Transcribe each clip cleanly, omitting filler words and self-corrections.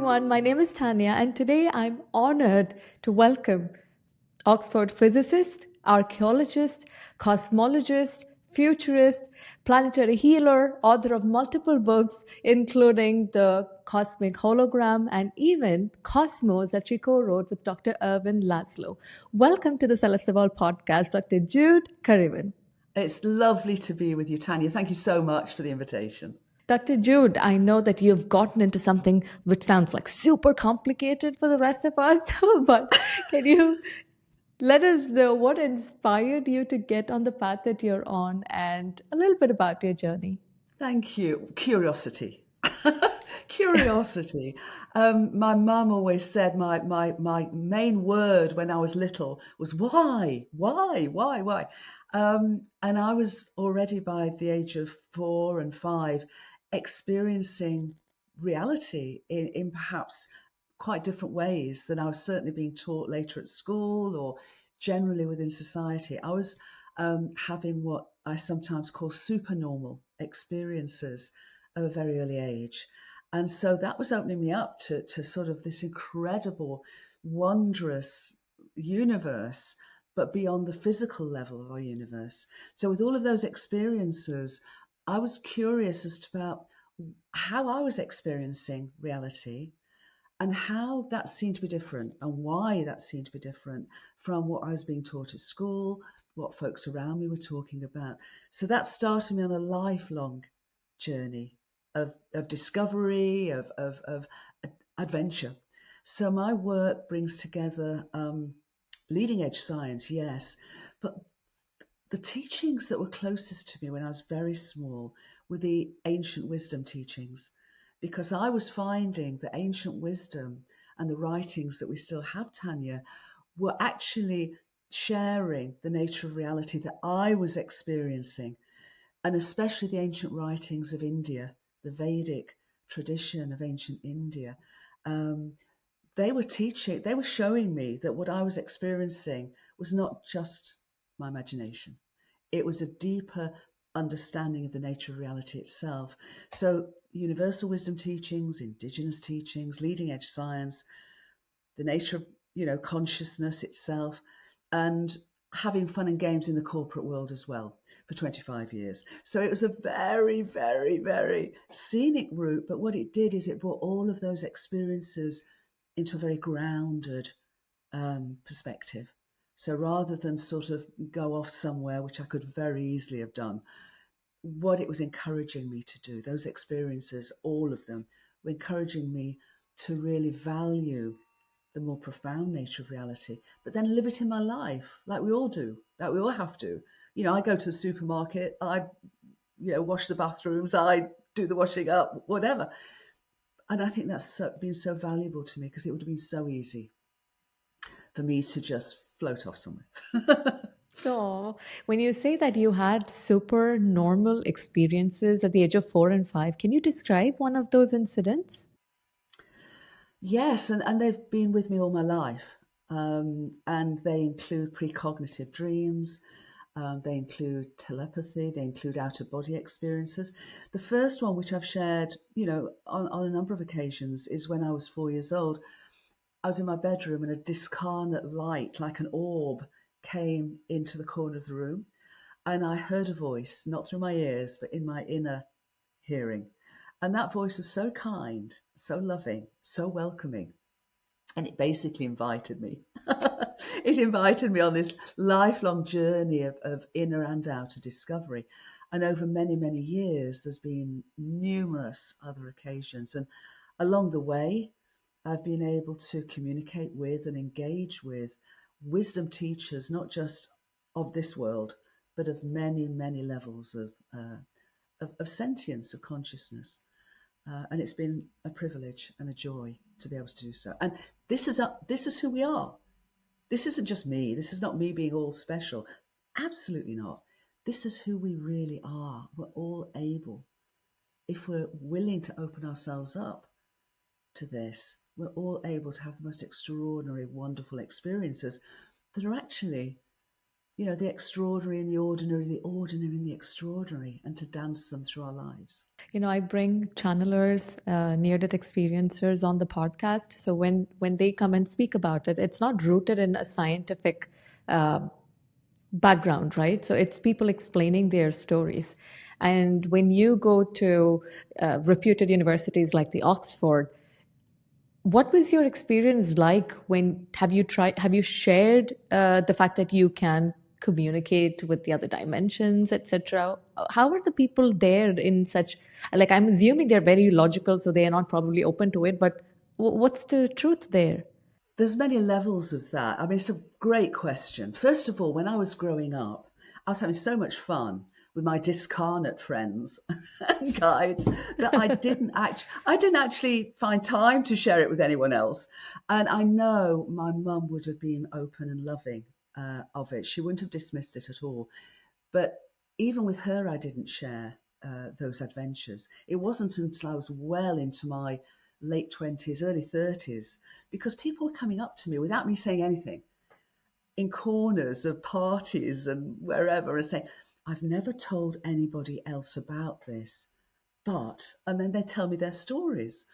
everyone. My name is Tania, and today I'm honored to welcome Oxford physicist, archaeologist, cosmologist, futurist, planetary healer, author of multiple books, including The Cosmic Hologram and even Cosmos that she co wrote with Dr. Erwin Laszlo. Welcome to the Celeste of All podcast, Dr. Jude Currivan. It's lovely to be with you, Tania. Thank you so much for the invitation. Dr. Jude, I know that you've gotten into something which sounds like super complicated for the rest of us, but can you let us know what inspired you to get on the path that you're on and a little bit about your journey? Thank you. Curiosity. Curiosity. My mum always said my main word when I was little was why? And I was already by the age of 4 and 5 experiencing reality in perhaps quite different ways than I was certainly being taught later at school or generally within society. I was having what I sometimes call supernormal experiences at a very early age. And so that was opening me up to sort of this incredible, wondrous universe, but beyond the physical level of our universe. So with all of those experiences, I was curious as to about how I was experiencing reality and how that seemed to be different and why that seemed to be different from what I was being taught at school, what folks around me were talking about. So that started me on a lifelong journey of discovery, of adventure. So my work brings together leading edge science, yes, but the teachings that were closest to me when I was very small were the ancient wisdom teachings, because I was finding the ancient wisdom and the writings that we still have, Tania, were actually sharing the nature of reality that I was experiencing, and especially the ancient writings of India, the Vedic tradition of ancient India. They were showing me that what I was experiencing was not just my imagination. It was a deeper understanding of the nature of reality itself. So universal wisdom teachings, indigenous teachings, leading edge science, the nature of consciousness itself, and having fun and games in the corporate world as well for 25 years. So it was a very, very, very scenic route, but what it did is it brought all of those experiences into a very grounded perspective. So rather than sort of go off somewhere, which I could very easily have done, what it was encouraging me to do, those experiences, all of them, were encouraging me to really value the more profound nature of reality, but then live it in my life, like we all do, like we all have to. I go to the supermarket, I wash the bathrooms, I do the washing up, whatever. And I think that's been so valuable to me, because it would have been so easy for me to just float off somewhere. Oh, when you say that you had super normal experiences at the age of 4 and 5, can you describe one of those incidents? Yes, and they've been with me all my life. And they include precognitive dreams, they include telepathy, they include out-of-body experiences. The first one, which I've shared, on a number of occasions, is when I was 4 years old. I was in my bedroom and a discarnate light, like an orb, came into the corner of the room. And I heard a voice, not through my ears, but in my inner hearing. And that voice was so kind, so loving, so welcoming. And it basically invited me. It invited me on this lifelong journey of inner and outer discovery. And over many, many years, there's been numerous other occasions. And along the way, I've been able to communicate with and engage with wisdom teachers, not just of this world, but of many, many levels of sentience, of consciousness. And it's been a privilege and a joy to be able to do so. And this is who we are. This isn't just me. This is not me being all special. Absolutely not. This is who we really are. We're all able, if we're willing to open ourselves up to this, we're all able to have the most extraordinary, wonderful experiences that are actually, the extraordinary and the ordinary and the extraordinary, and to dance them through our lives. I bring channelers, near-death experiencers on the podcast. So when they come and speak about it, it's not rooted in a scientific background, right? So it's people explaining their stories. And when you go to reputed universities like the Oxford, what was your experience like when have you shared the fact that you can communicate with the other dimensions, etc.? How are the people there in such, like, I'm assuming they're very logical, so they are not probably open to it, but what's the truth there? There's many levels of that. I mean, it's a great question. First of all, when I was growing up, I was having so much fun with my discarnate friends and guides that I didn't actually find time to share it with anyone else. And I know my mum would have been open and loving of it. She wouldn't have dismissed it at all. But even with her, I didn't share those adventures. It wasn't until I was well into my late 20s, early 30s, because people were coming up to me without me saying anything in corners of parties and wherever and saying, I've never told anybody else about this, and then they tell me their stories.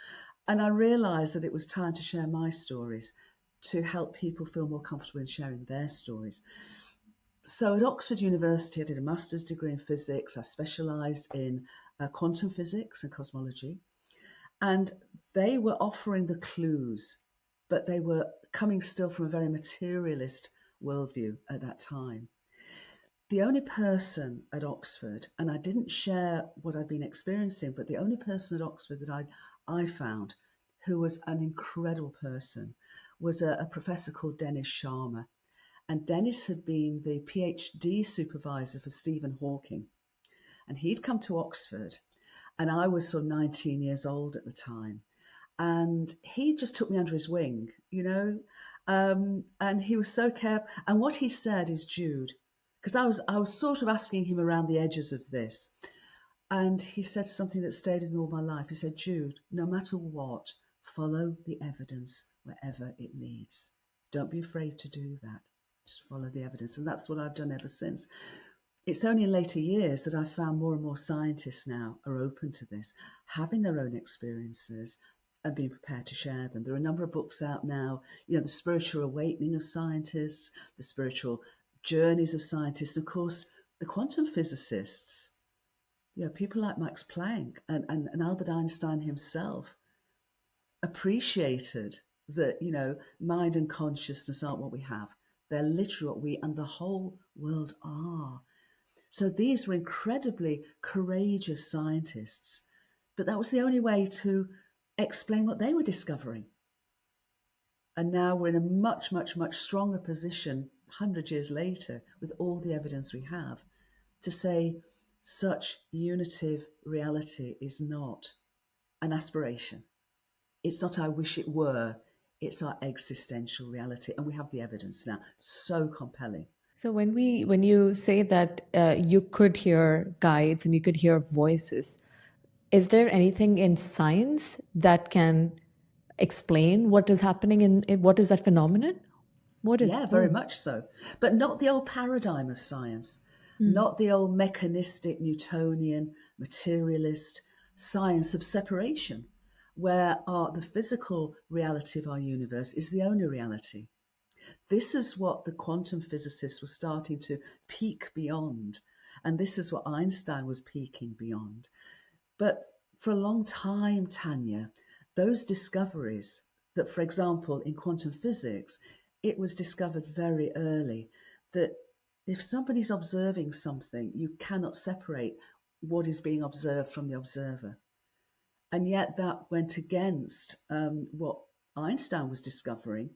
And I realized that it was time to share my stories to help people feel more comfortable in sharing their stories. So at Oxford University, I did a master's degree in physics. I specialized in quantum physics and cosmology. And they were offering the clues, but they were coming still from a very materialist worldview at that time. The only person at Oxford, and I didn't share what I'd been experiencing, but the only person at Oxford that I found who was an incredible person was a professor called Dennis Sharma. And Dennis had been the PhD supervisor for Stephen Hawking. And he'd come to Oxford, and I was sort of 19 years old at the time. And he just took me under his wing, and he was so careful. And what he said is, Jude, because I was sort of asking him around the edges of this. And he said something that stayed with me all my life. He said, Jude, no matter what, follow the evidence wherever it leads. Don't be afraid to do that. Just follow the evidence. And that's what I've done ever since. It's only in later years that I've found more and more scientists now are open to this, having their own experiences and being prepared to share them. There are a number of books out now, the spiritual awakening of scientists, the spiritual journeys of scientists, and of course, the quantum physicists, people like Max Planck and Albert Einstein himself appreciated that, mind and consciousness aren't what we have. They're literally what we and the whole world are. So these were incredibly courageous scientists, but that was the only way to explain what they were discovering. And now we're in a much, much, much stronger position 100 years later with all the evidence we have to say such unitive reality is not an aspiration. It's not I wish it were. It's our existential reality. And we have the evidence now. So compelling. So when you say that you could hear guides and you could hear voices, is there anything in science that can explain what is happening in what is that phenomenon? Yeah, very much so. But not the old paradigm of science, not the old mechanistic, Newtonian, materialist science of separation, where the physical reality of our universe is the only reality. This is what the quantum physicists were starting to peak beyond. And this is what Einstein was peaking beyond. But for a long time, Tania, those discoveries that, for example, in quantum physics, it was discovered very early that if somebody's observing something, you cannot separate what is being observed from the observer. And yet that went against what Einstein was discovering,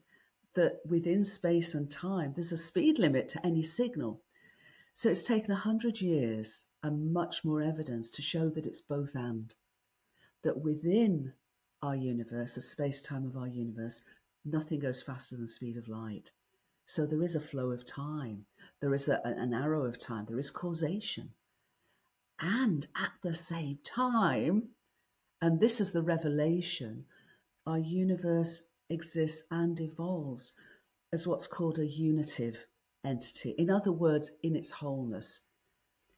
that within space and time, there's a speed limit to any signal. So it's taken 100 years and much more evidence to show that it's both and. That within our universe, the space-time of our universe, nothing goes faster than the speed of light. So there is a flow of time. There is an arrow of time. There is causation. And at the same time, and this is the revelation, our universe exists and evolves as what's called a unitive entity. In other words, in its wholeness.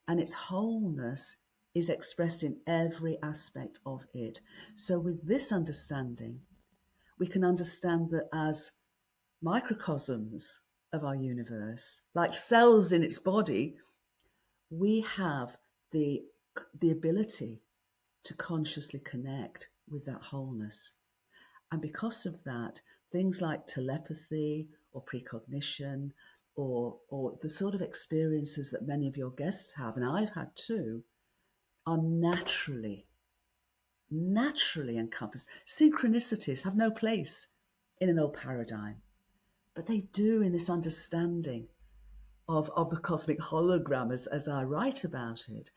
And its wholeness is expressed in every aspect of it. So with this understanding, we can understand that as microcosms of our universe, like cells in its body, we have the ability to consciously connect with that wholeness. And because of that, things like telepathy or precognition or the sort of experiences that many of your guests have, and I've had too, are naturally encompassed. Synchronicities have no place in an old paradigm, but they do in this understanding of the cosmic hologram as I write about it,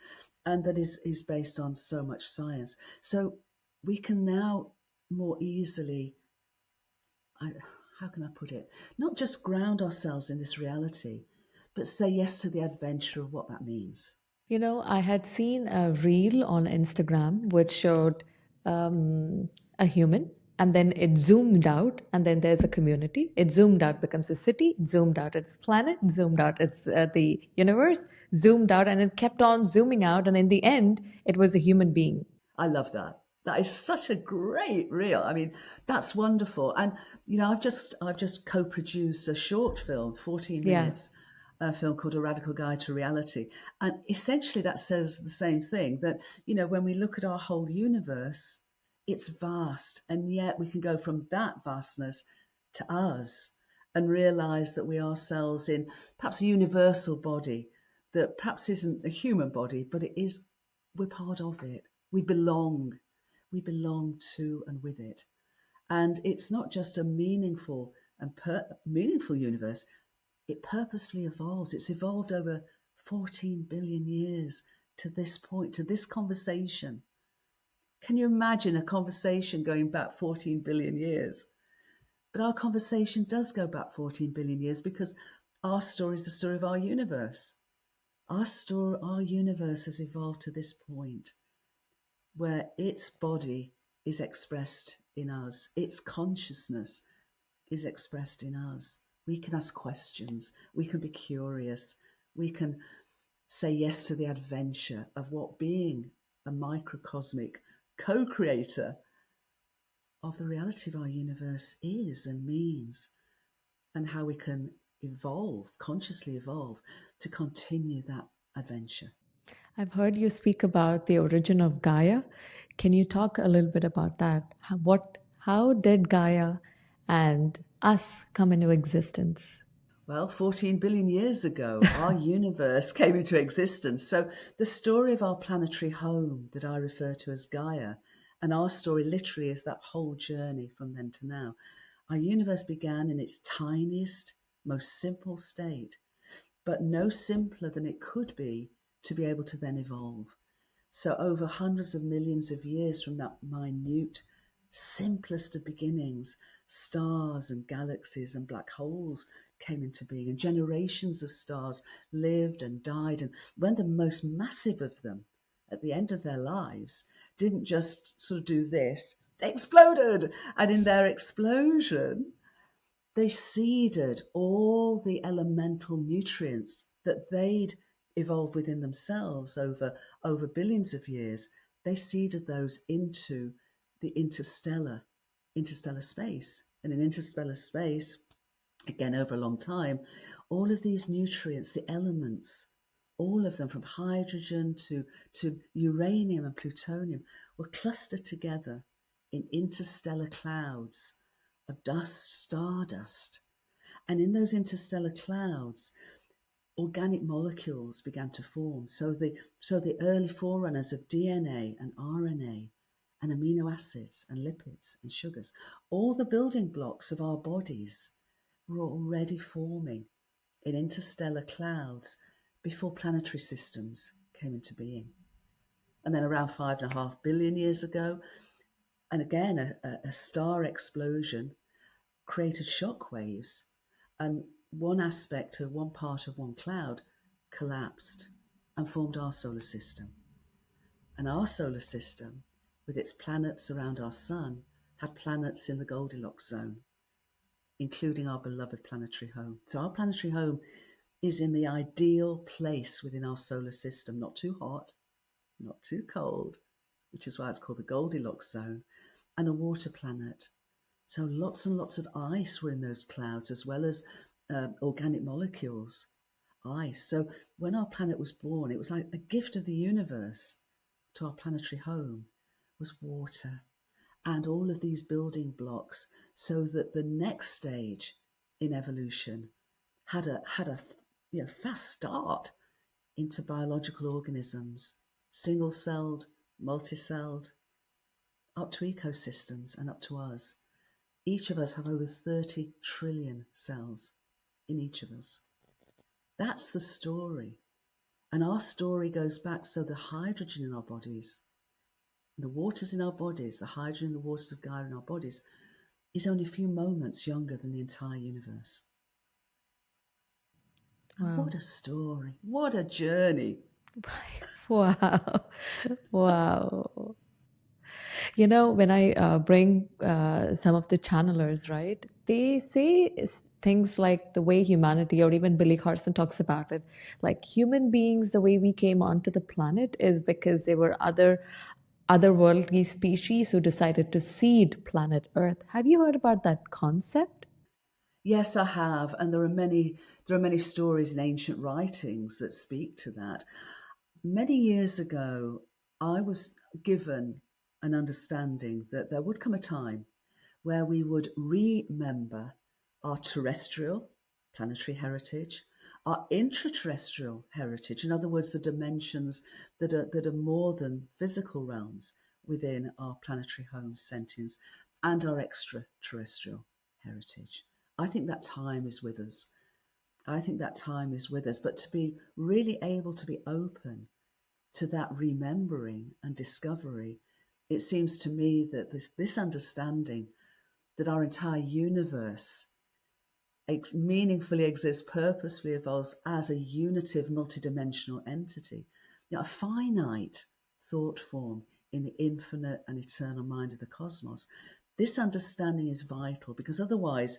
and that is based on so much science. So we can now more easily, how can I put it, not just ground ourselves in this reality, but say yes to the adventure of what that means. You know, I had seen a reel on Instagram which showed a human, and then it zoomed out, and then there's a community. It zoomed out, becomes a city, zoomed out, it's planet, zoomed out, it's the universe, zoomed out, and it kept on zooming out. And in the end, it was a human being. I love that. That is such a great reel. I mean, that's wonderful. And you know, I've just co-produced a short film, 14 Yeah. minutes, a film called A Radical Guide to Reality. And essentially that says the same thing, that, you know, when we look at our whole universe, it's vast. And yet we can go from that vastness to us and realize that we are cells in perhaps a universal body that perhaps isn't a human body, but it is, we're part of it. We belong to and with it. And it's not just a meaningful and meaningful universe. It purposefully evolves. It's evolved over 14 billion years to this point, to this conversation. Can you imagine a conversation going back 14 billion years? But our conversation does go back 14 billion years because our story is the story of our universe. Our universe has evolved to this point where its body is expressed in us, its consciousness is expressed in us. We can ask questions, we can be curious, we can say yes to the adventure of what being a microcosmic co-creator of the reality of our universe is and means, and how we can evolve, consciously evolve, to continue that adventure. I've heard you speak about the origin of Gaia. Can you talk a little bit about that? How did Gaia and us come into existence? Well, 14 billion years ago, our universe came into existence. So the story of our planetary home that I refer to as Gaia, and our story literally is that whole journey from then to now. Our universe began in its tiniest, most simple state, but no simpler than it could be to be able to then evolve. So over hundreds of millions of years from that minute, simplest of beginnings, stars and galaxies and black holes came into being, and generations of stars lived and died. And when the most massive of them, at the end of their lives, didn't just sort of do this, they exploded. And in their explosion, they seeded all the elemental nutrients that they'd evolved within themselves over billions of years. They seeded those into the interstellar space. And in interstellar space, again over a long time, all of these nutrients, the elements, all of them from hydrogen to uranium and plutonium, were clustered together in interstellar clouds of dust, stardust. And in those interstellar clouds, organic molecules began to form. So the early forerunners of DNA and RNA and amino acids and lipids and sugars, all the building blocks of our bodies were already forming in interstellar clouds before planetary systems came into being. And then around 5.5 billion years ago, and again, a star explosion created shock waves, and one aspect of one part of one cloud collapsed and formed our solar system. And our solar system, with its planets around our sun, had planets in the Goldilocks zone, including our beloved planetary home. So our planetary home is in the ideal place within our solar system, not too hot, not too cold, which is why it's called the Goldilocks zone, and a water planet. So lots and lots of ice were in those clouds, as well as organic molecules, ice. So when our planet was born, it was like a gift of the universe to our planetary home was water and all of these building blocks, so that the next stage in evolution had a fast start into biological organisms, single-celled, multi-celled, up to ecosystems and up to us. Each of us have over 30 trillion cells in each of us. That's the story. And our story goes back, so the hydrogen in our bodies, the waters in our bodies, the hydrogen in the waters of Gaia in our bodies, is only a few moments younger than the entire universe. Wow. And what a story. What a journey. Wow. Wow. You know, when I bring some of the channelers, right, they say things like the way humanity, or even Billy Carson talks about it, like human beings, the way we came onto the planet is because there were otherworldly species who decided to seed planet Earth. Have you heard about that concept? Yes, I have, and there are many stories in ancient writings that speak to that. Many years ago, I was given an understanding that there would come a time where we would remember our terrestrial, planetary heritage, our intraterrestrial heritage, in other words, the dimensions that are more than physical realms within our planetary home sentience, and our extraterrestrial heritage. I think that time is with us. I think that time is with us, but to be really able to be open to that remembering and discovery, it seems to me that this understanding that our entire universe meaningfully exists, purposefully evolves as a unitive multidimensional entity, a finite thought form in the infinite and eternal mind of the cosmos. This understanding is vital, because otherwise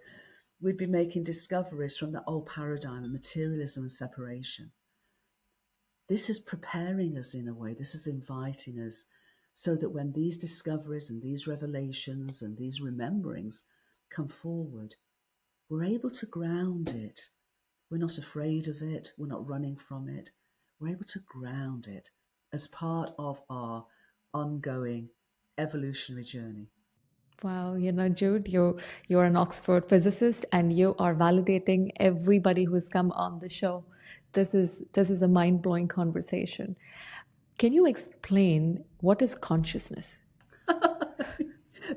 we'd be making discoveries from that old paradigm of materialism and separation. This is preparing us in a way, this is inviting us, so that when these discoveries and these revelations and these rememberings come forward, we're able to ground it. We're not afraid of it, we're not running from it. We're able to ground it as part of our ongoing evolutionary journey. Wow, you know, Jude, you're an Oxford physicist, and you are validating everybody who's come on the show. This is a mind-blowing conversation. Can you explain what is consciousness?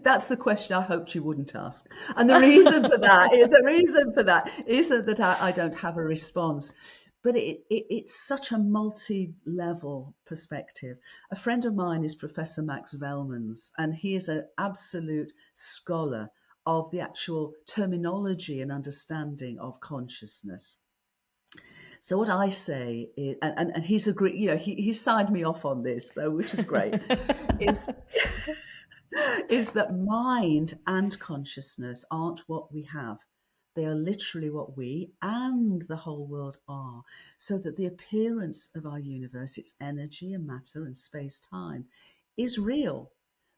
That's the question I hoped you wouldn't ask. And the reason for that isn't that I don't have a response, but it's such a multi-level perspective. A friend of mine is Professor Max Velmans, and he is an absolute scholar of the actual terminology and understanding of consciousness. So what I say is, and he's agreed, he signed me off on this, so which is great, is that mind and consciousness aren't what we have. They are literally what we and the whole world are. So that the appearance of our universe, its energy and matter and space-time, is real,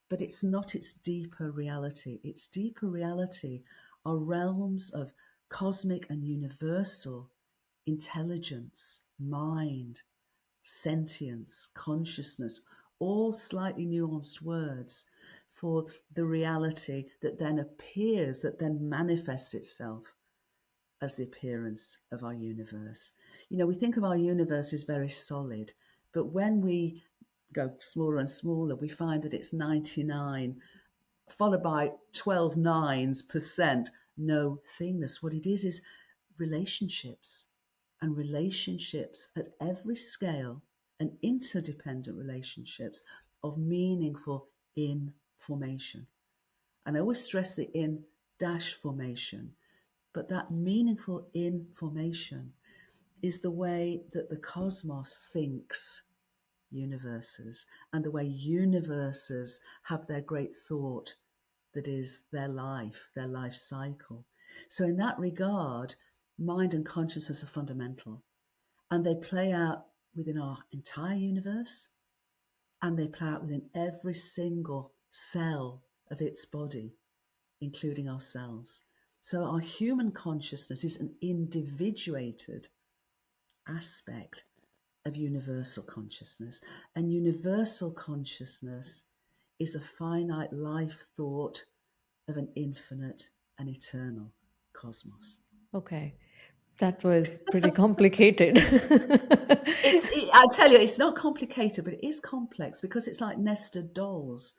but it's not its deeper reality. Its deeper reality are realms of cosmic and universal intelligence, mind, sentience, consciousness, all slightly nuanced words for the reality that then appears, that then manifests itself as the appearance of our universe. We think of our universe as very solid, but when we go smaller and smaller, we find that it's 99 followed by 12 nines percent no thingness. What it is relationships, and relationships at every scale, and interdependent relationships of meaningful information. And I always stress the in dash formation, but that meaningful information is the way that the cosmos thinks universes, and the way universes have their great thought that is their life cycle. So in that regard, mind and consciousness are fundamental, and they play out within our entire universe, and they play out within every single cell of its body, including ourselves. So our human consciousness is an individuated aspect of universal consciousness. And universal consciousness is a finite life thought of an infinite and eternal cosmos. Okay. That was pretty complicated. I tell you, it's not complicated, but it is complex because it's like nested dolls.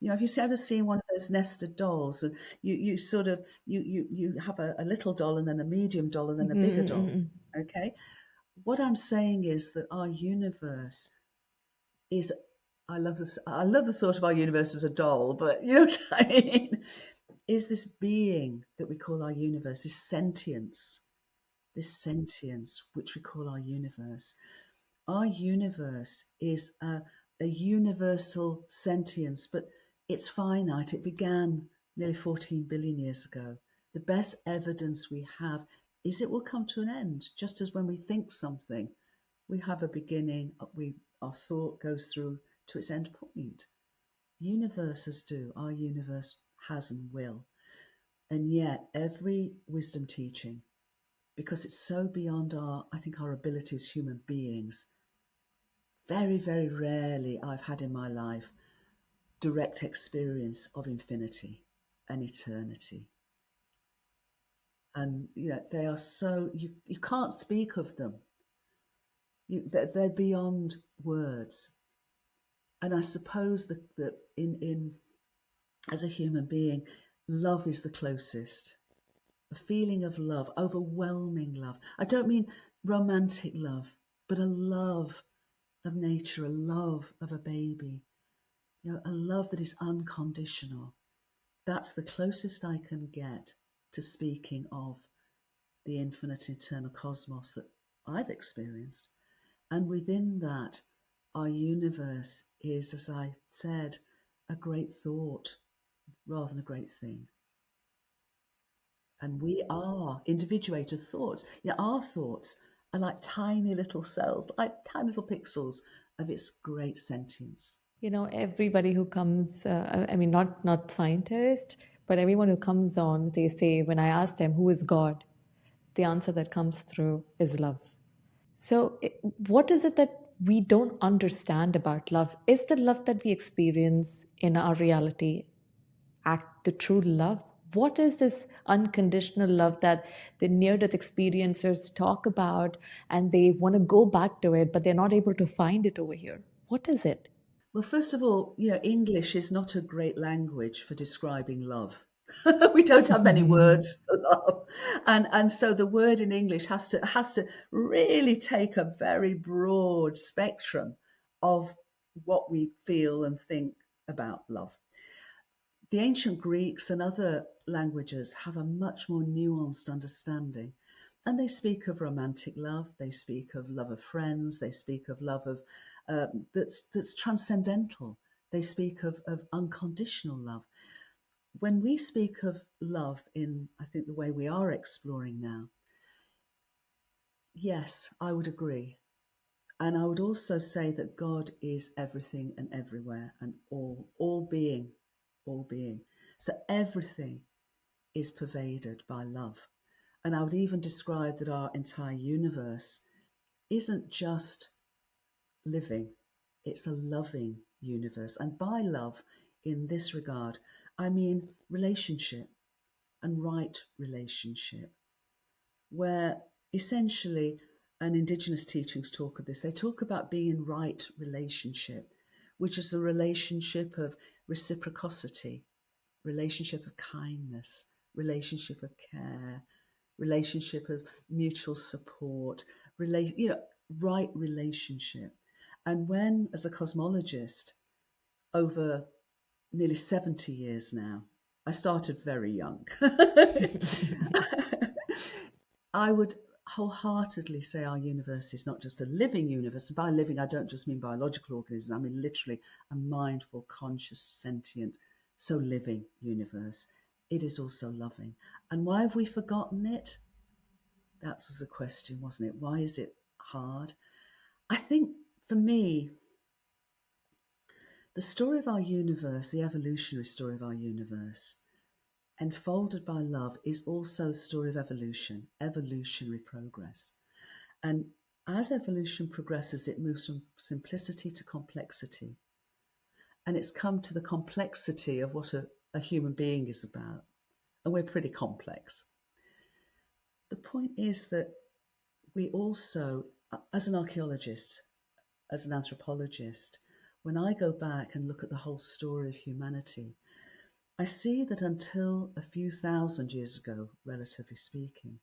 You know, have you ever seen one of those nested dolls, and you sort of you have a little doll and then a medium doll and then a bigger doll. Okay, what I'm saying is that our universe is. I love this. I love the thought of our universe as a doll, but you know what I mean. Is this being that we call our universe, this sentience which we call our universe. Our universe is a universal sentience, but it's finite. It began nearly 14 billion years ago. The best evidence we have is it will come to an end, just as when we think something, we have a beginning, our thought goes through to its end point. Universes do. Our universe has and will. And yet every wisdom teaching, because it's so beyond our ability as human beings, very, very rarely I've had in my life direct experience of infinity and eternity. And you know, they are so, you can't speak of them. They're beyond words. And I suppose that in as a human being, love is the closest. A feeling of love, overwhelming love. I don't mean romantic love, but a love of nature, a love of a baby, you know, a love that is unconditional. That's the closest I can get to speaking of the infinite eternal cosmos that I've experienced. And within that, our universe is, as I said, a great thought rather than a great thing. And we are individuated thoughts. You know, our thoughts are like tiny little cells, like tiny little pixels of its great sentience. You know, everybody who comes, I mean, not scientists, but everyone who comes on, they say, when I ask them, who is God? The answer that comes through is love. So, what is it that we don't understand about love? Is the love that we experience in our reality act the true love? What is this unconditional love that the near-death experiencers talk about, and they want to go back to it, but they're not able to find it over here? What is it? Well, first of all, you know, English is not a great language for describing love. We don't have many words for love, and so the word in English has to really take a very broad spectrum of what we feel and think about love. The ancient Greeks and other languages have a much more nuanced understanding. And they speak of romantic love, they speak of love of friends, they speak of love of that's transcendental. They speak of unconditional love. When we speak of love in, I think, the way we are exploring now, yes, I would agree. And I would also say that God is everything and everywhere and all being, all being. So everything is pervaded by love. And I would even describe that our entire universe isn't just living, it's a loving universe. And by love, in this regard, I mean relationship and right relationship, where essentially, and Indigenous teachings talk of this, they talk about being in right relationship, which is a relationship of reciprocity, relationship of kindness, relationship of care, relationship of mutual support, right relationship. And when, as a cosmologist, over nearly 70 years now, I started very young, I would wholeheartedly say our universe is not just a living universe. And by living, I don't just mean biological organisms. I mean literally a mindful, conscious, sentient, so living universe. It is also loving. And why have we forgotten it? That was the question, wasn't it? Why is it hard? I think for me, the story of our universe, the evolutionary story of our universe, enfolded by love, is also a story of evolution, evolutionary progress. And as evolution progresses, it moves from simplicity to complexity. And it's come to the complexity of what a human being is about. And we're pretty complex. The point is that we also, as an archaeologist, as an anthropologist, when I go back and look at the whole story of humanity, I see that until a few thousand years ago, relatively speaking,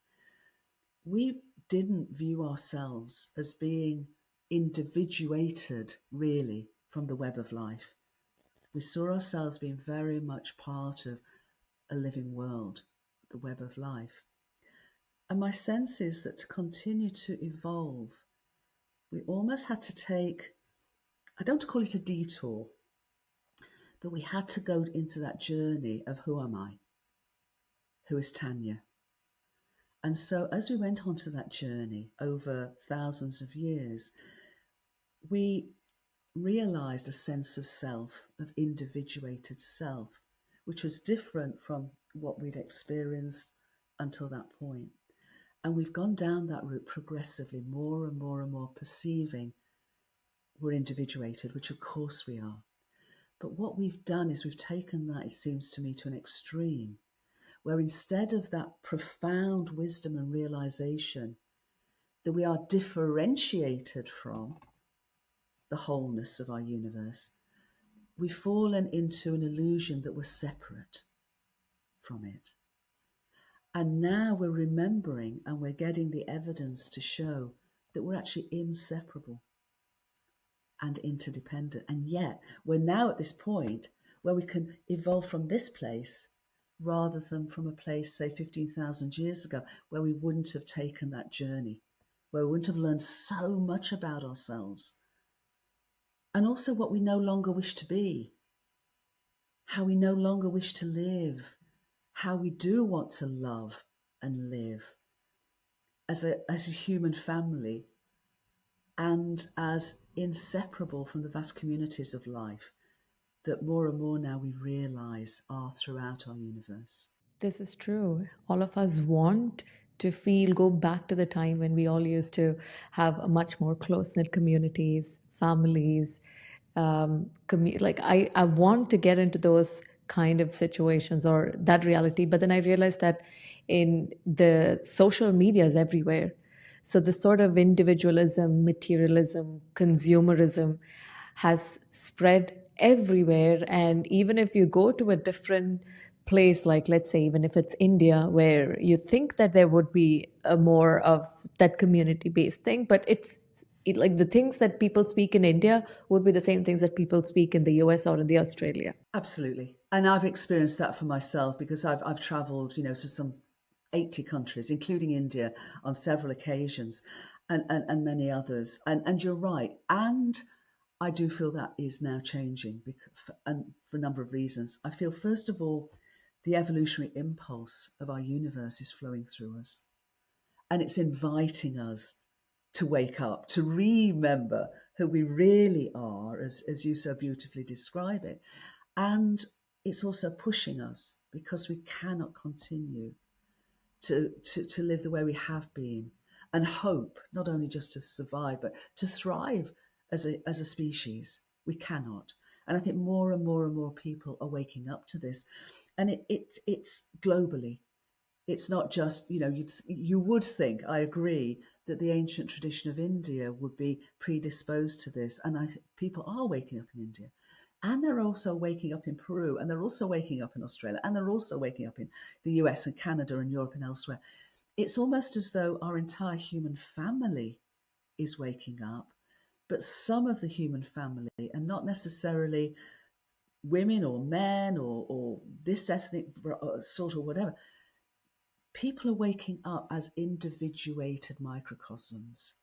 we didn't view ourselves as being individuated really from the web of life. We saw ourselves being very much part of a living world, the web of life. And my sense is that to continue to evolve, we almost had to take, I don't call it a detour, but we had to go into that journey of who am I? Who is Tania? And so as we went onto that journey over thousands of years, we realized a sense of self, of individuated self, which was different from what we'd experienced until that point. And we've gone down that route progressively, more and more and more, perceiving we're individuated, which of course we are. But what we've done is we've taken that, it seems to me, to an extreme, where instead of that profound wisdom and realization that we are differentiated from the wholeness of our universe, we've fallen into an illusion that we're separate from it. And now we're remembering and we're getting the evidence to show that we're actually inseparable and interdependent. And yet we're now at this point where we can evolve from this place rather than from a place, say, 15,000 years ago, where we wouldn't have taken that journey, where we wouldn't have learned so much about ourselves. And also what we no longer wish to be, how we no longer wish to live, how we do want to love and live as a human family and as inseparable from the vast communities of life that more and more now we realize are throughout our universe. This is true. All of us want to go back to the time when we all used to have a much more close-knit communities, families. Like I want to get into those kind of situations or that reality. But then I realized that in the social media is everywhere. So this sort of individualism, materialism, consumerism has spread everywhere. And even if you go to a different place, like let's say even if it's India, where you think that there would be a more of that community based thing, but like the things that people speak in India would be the same things that people speak in the US or in the Australia. Absolutely. And I've experienced that for myself because I've traveled, to some 80 countries, including India, on several occasions and many others. And you're right. And I do feel that is now changing and for a number of reasons. I feel, first of all, the evolutionary impulse of our universe is flowing through us. And it's inviting us to wake up, to remember who we really are, as you so beautifully describe it. And it's also pushing us because we cannot continue to live the way we have been and hope not only just to survive, but to thrive as a species. We cannot. And I think more and more and more people are waking up to this. And it's globally. It's not just, you would think, I agree, that the ancient tradition of India would be predisposed to this. And people are waking up in India. And they're also waking up in Peru, and they're also waking up in Australia, and they're also waking up in the US and Canada and Europe and elsewhere. It's almost as though our entire human family is waking up, but some of the human family, and not necessarily women or men or this ethnic sort or whatever, people are waking up as individuated microcosms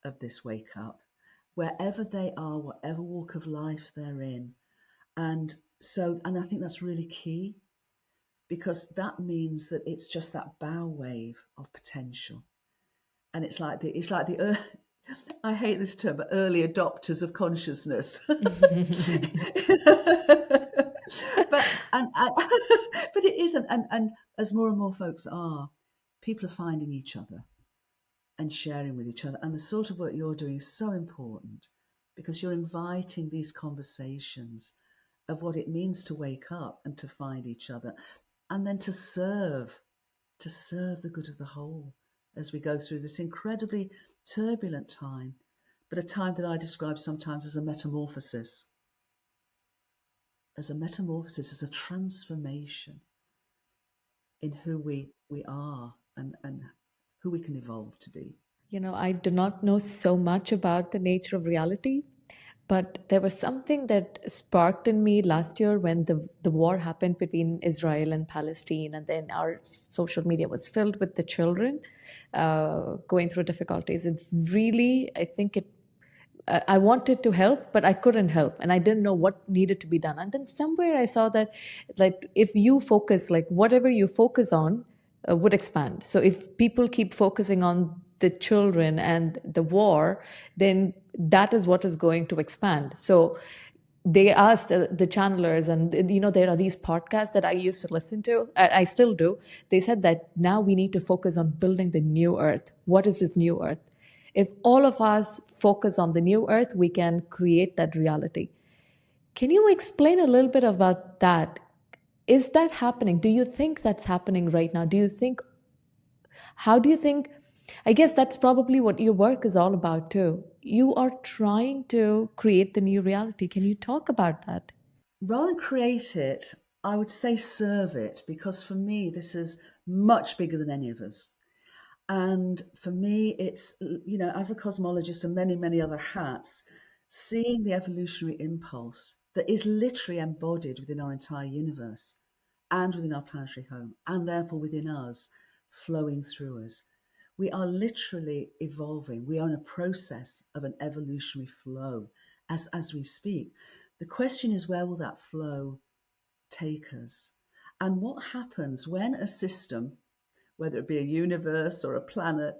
of this wake up, wherever they are, whatever walk of life they're in. And I think that's really key, because that means that it's just that bow wave of potential. And it's like the I hate this term, but early adopters of consciousness. but but it isn't, and as more and more folks are, people are finding each other and sharing with each other. And the sort of work you're doing is so important, because you're inviting these conversations of what it means to wake up and to find each other, and then to serve the good of the whole as we go through this incredibly turbulent time, but a time that I describe sometimes as a metamorphosis, as a transformation in who we are and who we can evolve to be. You know, I do not know so much about the nature of reality, but there was something that sparked in me last year when the war happened between Israel and Palestine, and then our social media was filled with the children going through difficulties. It really, I think it I wanted to help, but I couldn't help, and I didn't know what needed to be done. And then somewhere I saw that, like, if you focus, like whatever you focus on, would expand. So if people keep focusing on the children and the war, then that is what is going to expand. So they asked the channelers, and you know, there are these podcasts that I used to listen to, I still do. They said that now we need to focus on building the new earth. What is this new earth? If all of us focus on the new earth, we can create that reality. Can you explain a little bit about that? Is that happening? Do you think that's happening right now? How do you think? I guess that's probably what your work is all about too. You are trying to create the new reality. Can you talk about that? Rather than create it, I would say serve it, because for me, this is much bigger than any of us. And for me, it's, you know, as a cosmologist and many, many other hats, seeing the evolutionary impulse that is literally embodied within our entire universe and within our planetary home, and therefore within us, flowing through us. We are literally evolving. We are in a process of an evolutionary flow as we speak. The question is, where will that flow take us? And what happens when a system, whether it be a universe or a planet,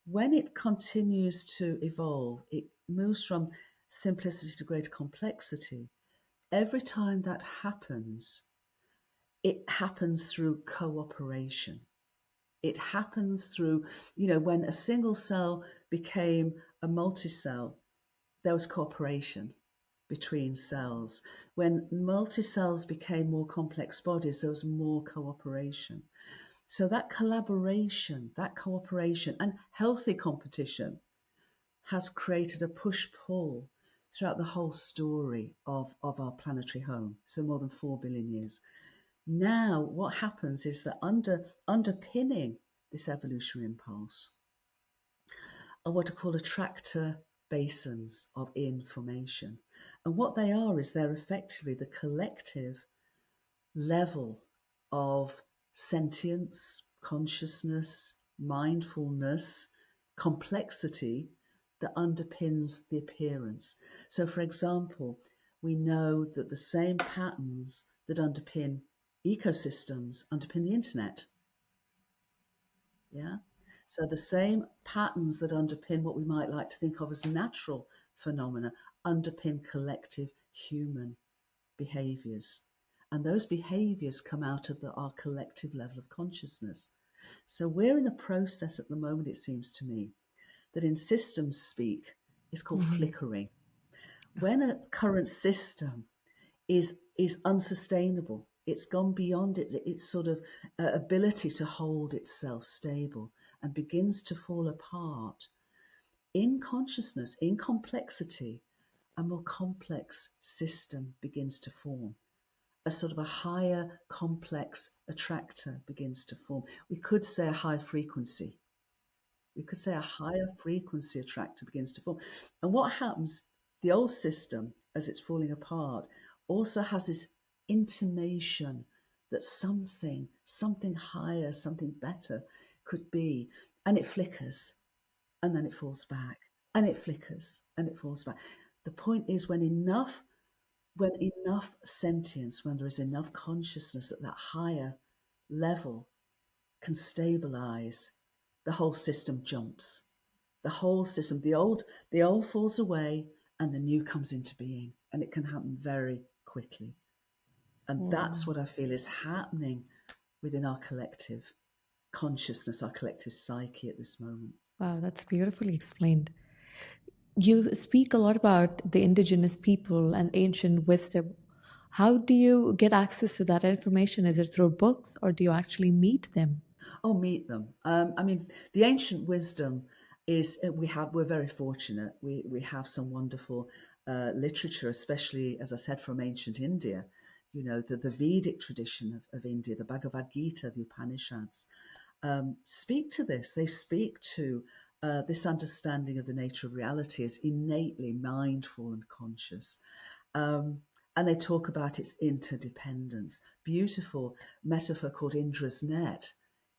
when it continues to evolve, it moves from simplicity to greater complexity. Every time that happens, it happens through cooperation. It happens through, you know, when a single cell became a multi-cell, there was cooperation between cells. When multi-cells became more complex bodies, there was more cooperation. So that collaboration, that cooperation, and healthy competition has created a push-pull throughout the whole story of our planetary home, so more than 4 billion years. Now, what happens is that underpinning this evolutionary impulse are what are called attractor basins of information. And what they are is they're effectively the collective level of sentience, consciousness, mindfulness, complexity that underpins the appearance. So, for example, we know that the same patterns that underpin ecosystems underpin the internet. Yeah. So the same patterns that underpin what we might like to think of as natural phenomena underpin collective human behaviors. And those behaviors come out of our collective level of consciousness. So we're in a process at the moment, it seems to me, that in systems speak is called flickering. When a current system is unsustainable, it's gone beyond its sort of ability to hold itself stable and begins to fall apart, in consciousness, in complexity, a more complex system begins to form. A sort of a higher complex attractor begins to form. We could say a high frequency. We could say a higher frequency attractor begins to form. And what happens, the old system, as it's falling apart, also has this intimation that something higher, something better could be. And it flickers, and then it falls back, and it flickers, and it falls back. The point is, when enough sentience, when there is enough consciousness at that higher level, can stabilize, the whole system jumps. The whole system, the old falls away and the new comes into being, and it can happen very quickly. And that's what I feel is happening within our collective consciousness, our collective psyche at this moment. Wow, that's beautifully explained. You speak a lot about the indigenous people and ancient wisdom. How do you get access to that information? Is it through books or do you actually meet them? Oh, meet them. I mean, the ancient wisdom is we're very fortunate. We have some wonderful literature, especially as I said from ancient India. You know, the Vedic tradition of India, the Bhagavad Gita, the Upanishads, speak to this. They speak to this understanding of the nature of reality as innately mindful and conscious. And they talk about its interdependence. Beautiful metaphor called Indra's net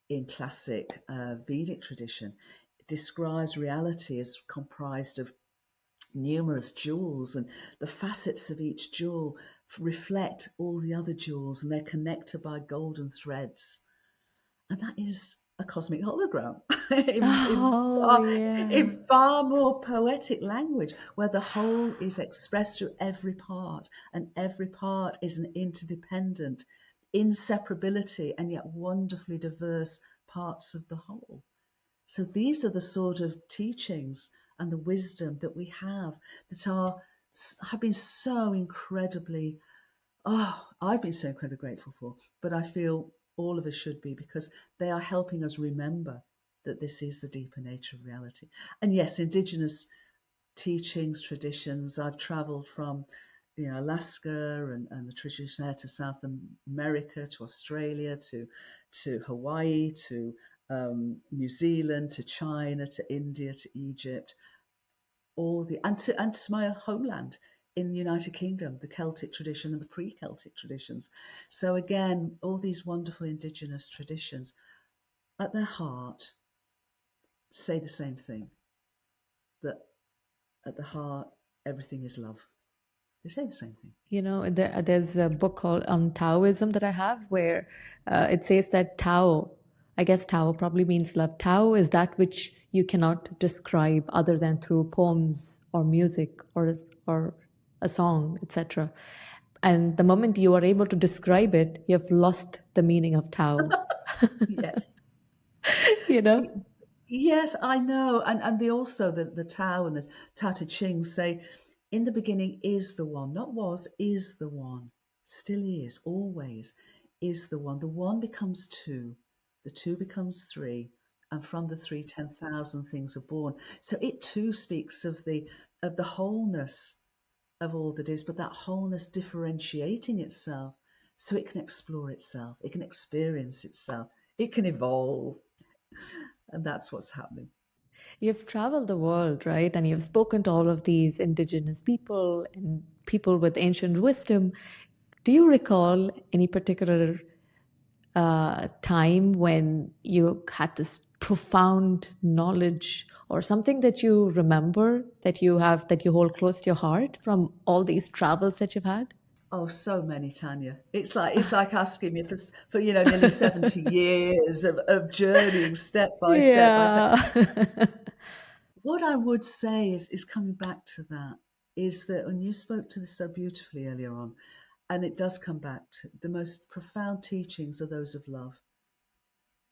in classic Vedic tradition. It describes reality as comprised of numerous jewels, and the facets of each jewel reflect all the other jewels, and they're connected by golden threads. And that is a cosmic hologram Oh, yeah. in far more poetic language, where the whole is expressed through every part, and every part is an interdependent inseparability and yet wonderfully diverse parts of the whole. So these are the sort of teachings and the wisdom that we have that have been so incredibly, I've been so incredibly grateful for, but I feel all of us should be, because they are helping us remember that this is the deeper nature of reality. And yes, Indigenous teachings, traditions. I've traveled from, Alaska and the tradition there to South America, to Australia, to Hawaii, to New Zealand, to China, to India, to Egypt, and to my homeland in the United Kingdom, the Celtic tradition and the pre-Celtic traditions. So again, all these wonderful Indigenous traditions at their heart say the same thing, that at the heart, everything is love. They say the same thing. You know, there's a book called Taoism that I have where it says that Tao, I guess Tao probably means love. Tao is that which you cannot describe other than through poems or music or a song, etc. And the moment you are able to describe it, you have lost the meaning of Tao. Yes. You know? Yes, I know. And they also, the Tao and the Tao Te Ching say, in the beginning is the one, not was, is the one, still is, always is the one. The one becomes two, the two becomes three, and from the three, 10,000 things are born. So it too speaks of the wholeness of all that is, but that wholeness differentiating itself so it can explore itself, it can experience itself, it can evolve. And that's what's happening. You've traveled the world, right? And you've spoken to all of these indigenous people and people with ancient wisdom. Do you recall any particular time when you had this profound knowledge or something that you remember that you have that you hold close to your heart from all these travels that you've had? Oh, so many, Tanya. It's like asking me for nearly 70 years of journeying step by step by step. Yeah. What I would say is coming back to that, is that when you spoke to this so beautifully earlier on, and it does come back to the most profound teachings are those of love,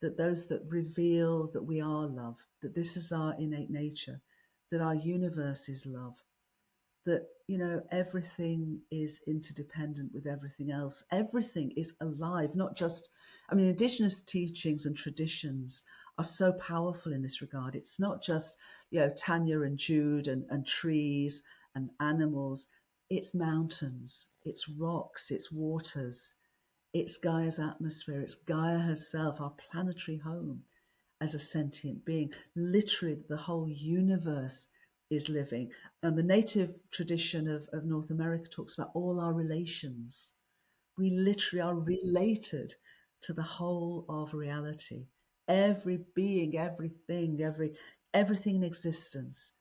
that those that reveal that we are love, that this is our innate nature, that our universe is love, that everything is interdependent with everything else. Everything is alive, not just, I mean, Indigenous teachings and traditions are so powerful in this regard. It's not just Tanya and Jude and trees and animals. It's mountains, it's rocks, it's waters, it's Gaia's atmosphere, it's Gaia herself, our planetary home as a sentient being. Literally, the whole universe is living. And the native tradition of North America talks about all our relations. We literally are related to the whole of reality. Every being, everything in existence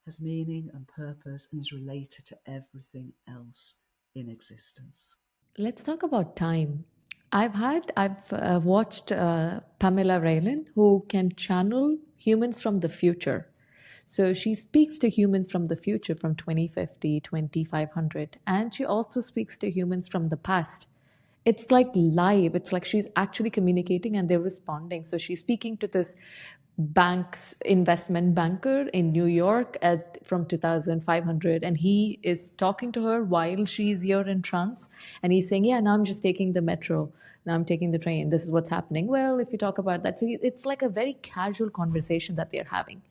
has meaning and purpose and is related to everything else in existence. Let's talk about time. I've watched Pamela Raylan, who can channel humans from the future. So she speaks to humans from the future, from 2050, 2500, and she also speaks to humans from the past. It's like live. It's like she's actually communicating and they're responding. So she's speaking to this bank's investment banker in New York from 2500, and he is talking to her while she's here in trance, and he's saying, yeah, now I'm just taking the metro, now I'm taking the train, this is what's happening. Well, if you talk about that, so it's like a very casual conversation that they're having.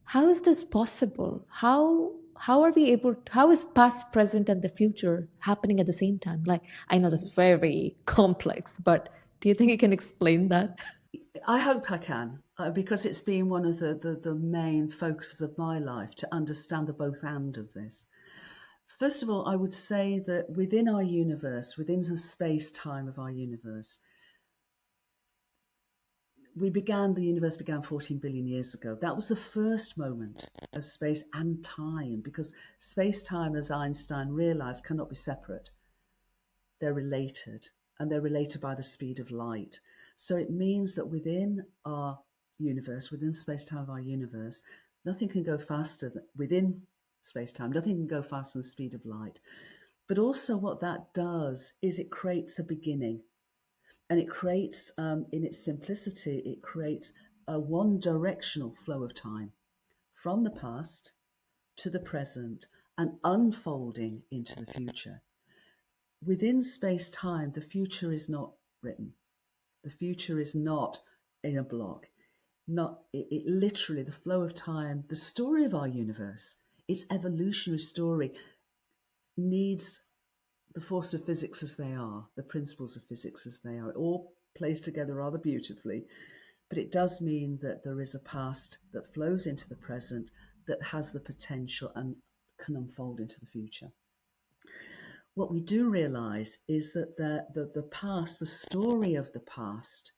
How is this possible? How are we able, how is past, present, and the future happening at the same time? Like, I know this is very complex, but do you think you can explain that? I hope I can, because it's been one of the main focuses of my life to understand the both and of this. First of all, I would say that within our universe, within the space-time of our universe, the universe began 14 billion years ago. That was the first moment of space and time, because space-time, as Einstein realized, cannot be separate. They're related, and they're related by the speed of light. So it means that within our universe, within space-time of our universe, nothing can go faster within space-time, nothing can go faster than the speed of light. But also what that does is it creates a beginning. And it creates, in its simplicity, it creates a one-directional flow of time from the past to the present and unfolding into the future. Within space-time, the future is not written. The future is not in a block. It literally, the flow of time, the story of our universe, its evolutionary story needs the force of physics as they are, the principles of physics as they are. It all plays together rather beautifully, but it does mean that there is a past that flows into the present that has the potential and can unfold into the future. What we do realize is that the past, the story of the past,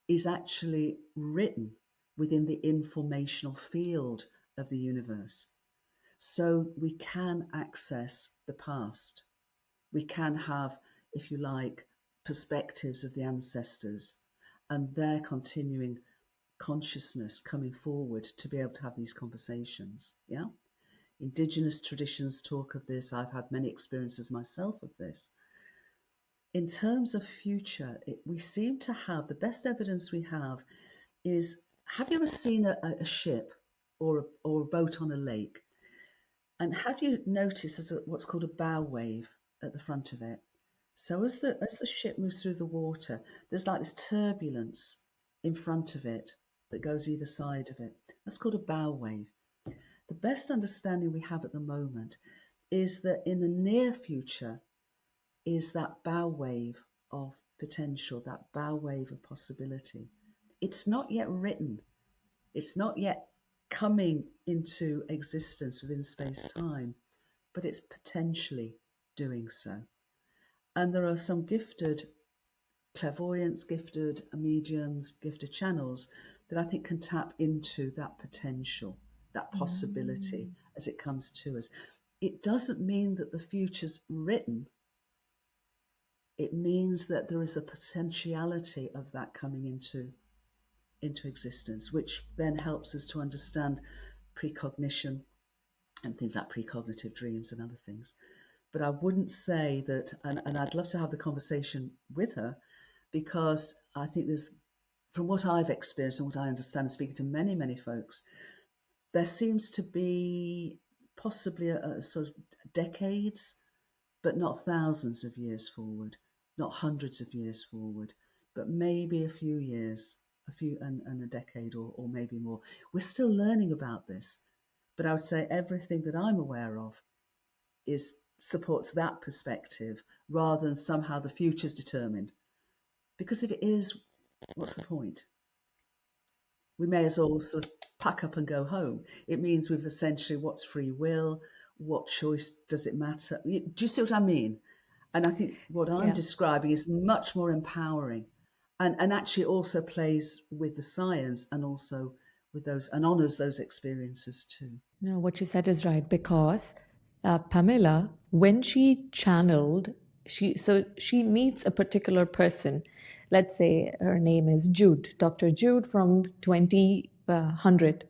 is actually written within the informational field of the universe. So we can access the past. We can have, if you like, perspectives of the ancestors and their continuing consciousness coming forward to be able to have these conversations. Yeah. Indigenous traditions talk of this. I've had many experiences myself of this. In terms of future, we seem to have, the best evidence we have you ever seen a ship or a boat on a lake? And have you noticed there's what's called a bow wave at the front of it? So as the ship moves through the water, there's like this turbulence in front of it that goes either side of it. That's called a bow wave. The best understanding we have at the moment is that in the near future is that bow wave of potential, that bow wave of possibility. It's not yet written. It's not yet coming into existence within space-time, but it's potentially doing so. And there are some gifted clairvoyants, gifted mediums, gifted channels that I think can tap into that potential, that possibility as it comes to us. It doesn't mean that the future's written. It means that there is a potentiality of that coming into existence, which then helps us to understand precognition and things like precognitive dreams and other things. But I wouldn't say that, and I'd love to have the conversation with her, because I think there's, from what I've experienced and what I understand, speaking to many, many folks, there seems to be possibly a sort of decades, but not thousands of years forward, not hundreds of years forward, but maybe a few years, and a decade or maybe more. We're still learning about this, but I would say everything that I'm aware of supports that perspective rather than somehow the future's determined. Because if it is, what's the point? We may as well sort of pack up and go home. It means we've essentially, what's free will? What choice does it matter? Do you see what I mean? And I think what I'm describing is much more empowering and actually also plays with the science and also with those and honors those experiences too. No, what you said is right, because Pamela, when she channeled she meets a particular person. Let's say her name is Jude, Dr. Jude from 2000.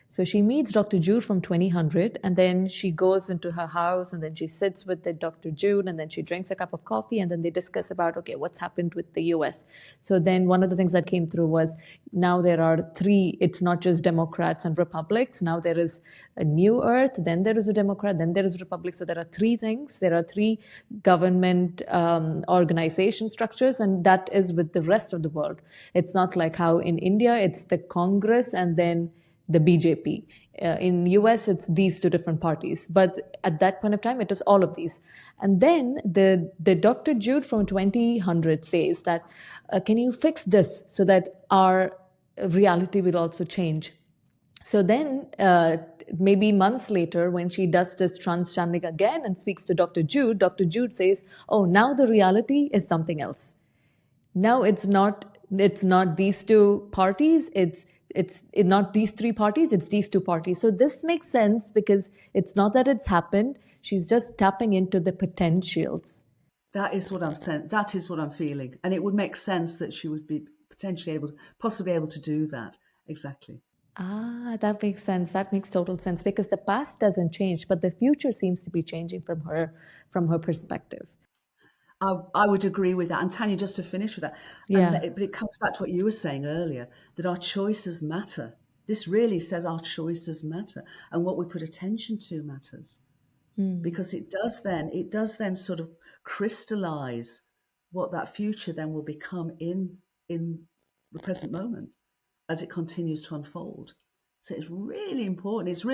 So she meets Dr. Jude from 2000, and then she goes into her house, and then she sits with the Dr. Jude, and then she drinks a cup of coffee, and then they discuss about, okay, what's happened with the US. So then one of the things that came through was, now there are three, it's not just Democrats and Republics. Now there is a new Earth, then there is a Democrat, then there is a Republic. So there are three things. There are three government organization structures, and that is with the rest of the world. It's not like how in India, it's the Congress and then the BJP. In US, it's these two different parties. But at that point of time, it was all of these. And then the Dr. Jude from 2000 says that, can you fix this so that our reality will also change? So then, maybe months later, when she does this trans channeling again and speaks to Dr. Jude says, oh, now the reality is something else. Now it's not these two parties, it's not these three parties, it's these two parties. So this makes sense because it's not that it's happened, she's just tapping into the potentials. That is what I'm saying. That is what I'm feeling. And it would make sense that she would be possibly able to do that. Exactly. That makes sense. That makes total sense, because the past doesn't change, but the future seems to be changing from her perspective. I would agree with that. And Tanya, just to finish with that, Yeah. but it comes back to what you were saying earlier, that our choices matter. This really says our choices matter, and what we put attention to matters, because it does then sort of crystallize what that future then will become in the present moment as it continues to unfold. So it's really important. It's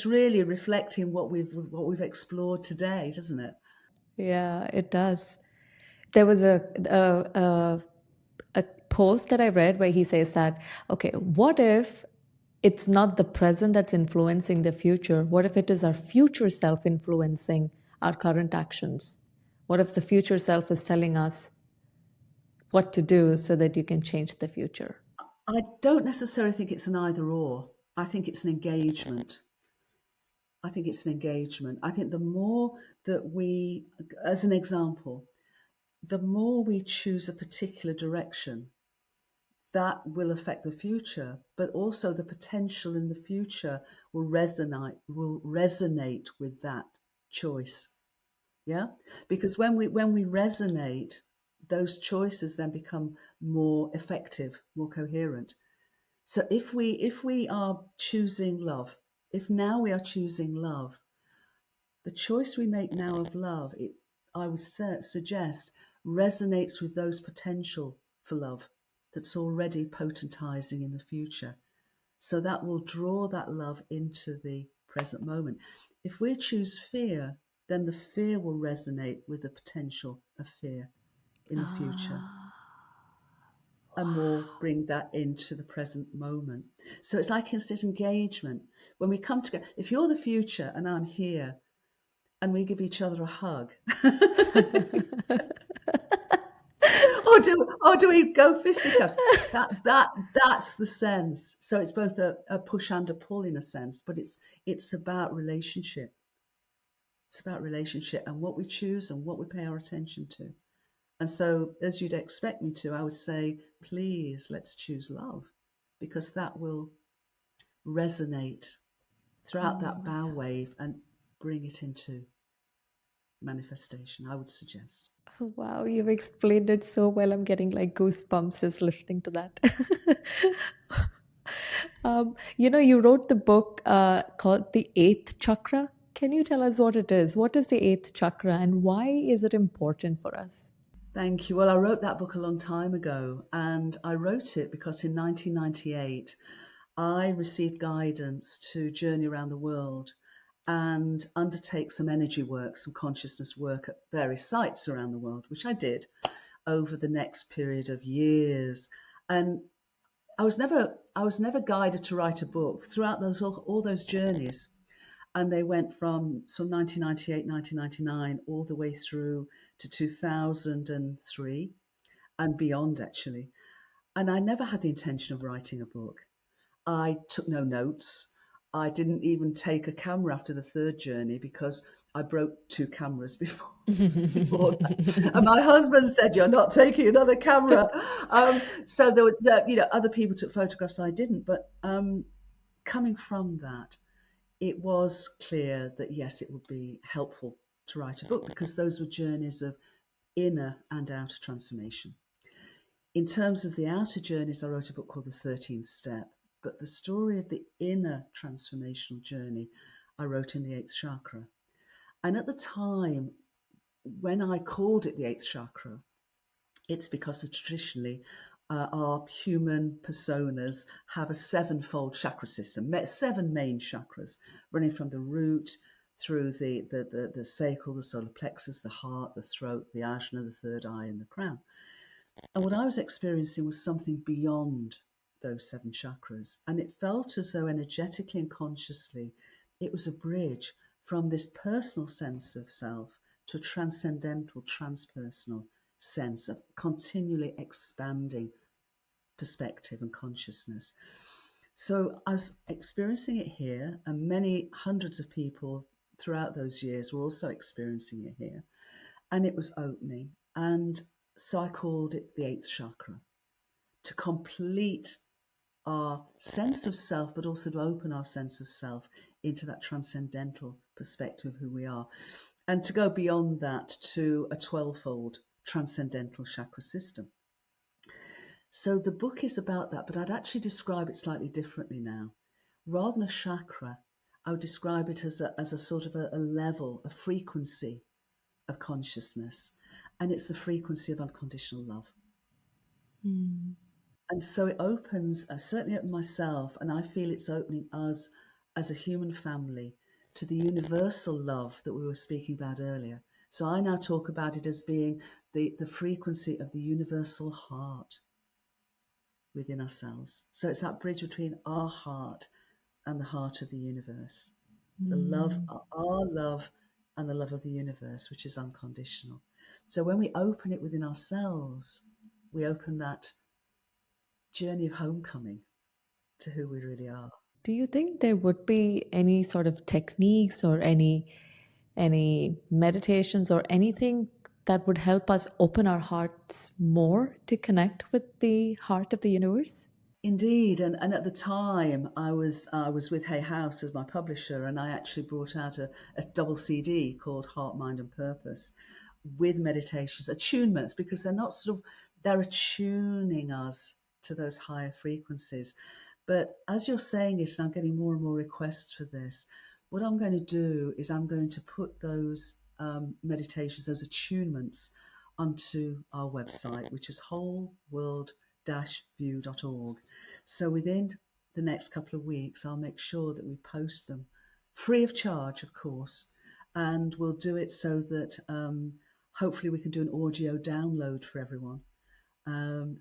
really reflecting what we've explored today, doesn't it? Yeah, it does. There was a post that I read where he says that, okay, what if it's not the present that's influencing the future? What if it is our future self influencing our current actions? What if the future self is telling us what to do so that you can change the future? I don't necessarily think it's an either or. I think it's an engagement. I think the more that we, as an example, the more we choose a particular direction, that will affect the future, but also the potential in the future will resonate with that choice. Yeah, because when we resonate, those choices then become more effective, more coherent. So if we are choosing love, if now we are choosing love, the choice we make now of love, I would suggest, resonates with those potential for love that's already potentizing in the future. So that will draw that love into the present moment. If we choose fear, then the fear will resonate with the potential of fear in the future, and will bring that into the present moment. So it's like instant engagement. When we come together, if you're the future and I'm here, and we give each other a hug, or do we go fisticuffs? That's the sense. So it's both a push and a pull in a sense, but it's about relationship. It's about relationship and what we choose and what we pay our attention to. And so, as you'd expect me to, I would say, please, let's choose love, because that will resonate throughout that bow wave and bring it into manifestation, I would suggest. Wow, you've explained it so well. I'm getting like goosebumps just listening to that. You wrote the book called The Eighth Chakra. Can you tell us what it is? What is the eighth chakra and why is it important for us? Thank you. Well, I wrote that book a long time ago, and I wrote it because in 1998 I received guidance to journey around the world and undertake some energy work, some consciousness work at various sites around the world, which I did over the next period of years. And I was never guided to write a book throughout all those journeys. And they went from 1998, 1999, all the way through to 2003 and beyond, actually. And I never had the intention of writing a book. I took no notes. I didn't even take a camera after the third journey because I broke 2 cameras before that. And my husband said, "You're not taking another camera." So there were, other people took photographs, I didn't. But coming from that, it was clear that yes, it would be helpful to write a book, because those were journeys of inner and outer transformation. In terms of the outer journeys, I wrote a book called The 13th Step, but the story of the inner transformational journey I wrote in the 8th Chakra. And at the time, when I called it the 8th Chakra, it's because traditionally our human personas have a 7-fold chakra system, 7 main chakras, running from the root through the sacral, the solar plexus, the heart, the throat, the ajna, the third eye, and the crown. And what I was experiencing was something beyond those 7 chakras. And it felt as though energetically and consciously, it was a bridge from this personal sense of self to a transcendental, transpersonal sense of continually expanding perspective and consciousness. So I was experiencing it here, and many hundreds of people throughout those years were also experiencing it here. And it was opening. And so I called it the 8th Chakra, to complete our sense of self, but also to open our sense of self into that transcendental perspective of who we are, and to go beyond that to a 12-fold transcendental chakra system. So the book is about that, but I'd actually describe it slightly differently now. Rather than a chakra, I would describe it as a sort of a level, a frequency of consciousness, and it's the frequency of unconditional love. Mm. And so it opens, certainly opened myself, and I feel it's opening us as a human family to the universal love that we were speaking about earlier. So I now talk about it as being the frequency of the universal heart within ourselves. So it's that bridge between our heart and the heart of the universe. The love, our love, and the love of the universe, which is unconditional. So when we open it within ourselves, we open that journey of homecoming to who we really are. Do you think there would be any sort of techniques or any meditations or anything that would help us open our hearts more to connect with the heart of the universe? Indeed, and at the time I was with Hay House as my publisher, and I actually brought out a double CD called Heart, Mind and Purpose, with meditations, attunements, because they're attuning us to those higher frequencies. But as you're saying it, and I'm getting more and more requests for this, what I'm going to do is I'm going to put those meditations, those attunements, onto our website, which is wholeworld-view.org. So within the next couple of weeks, I'll make sure that we post them free of charge, of course, and we'll do it so that hopefully we can do an audio download for everyone. And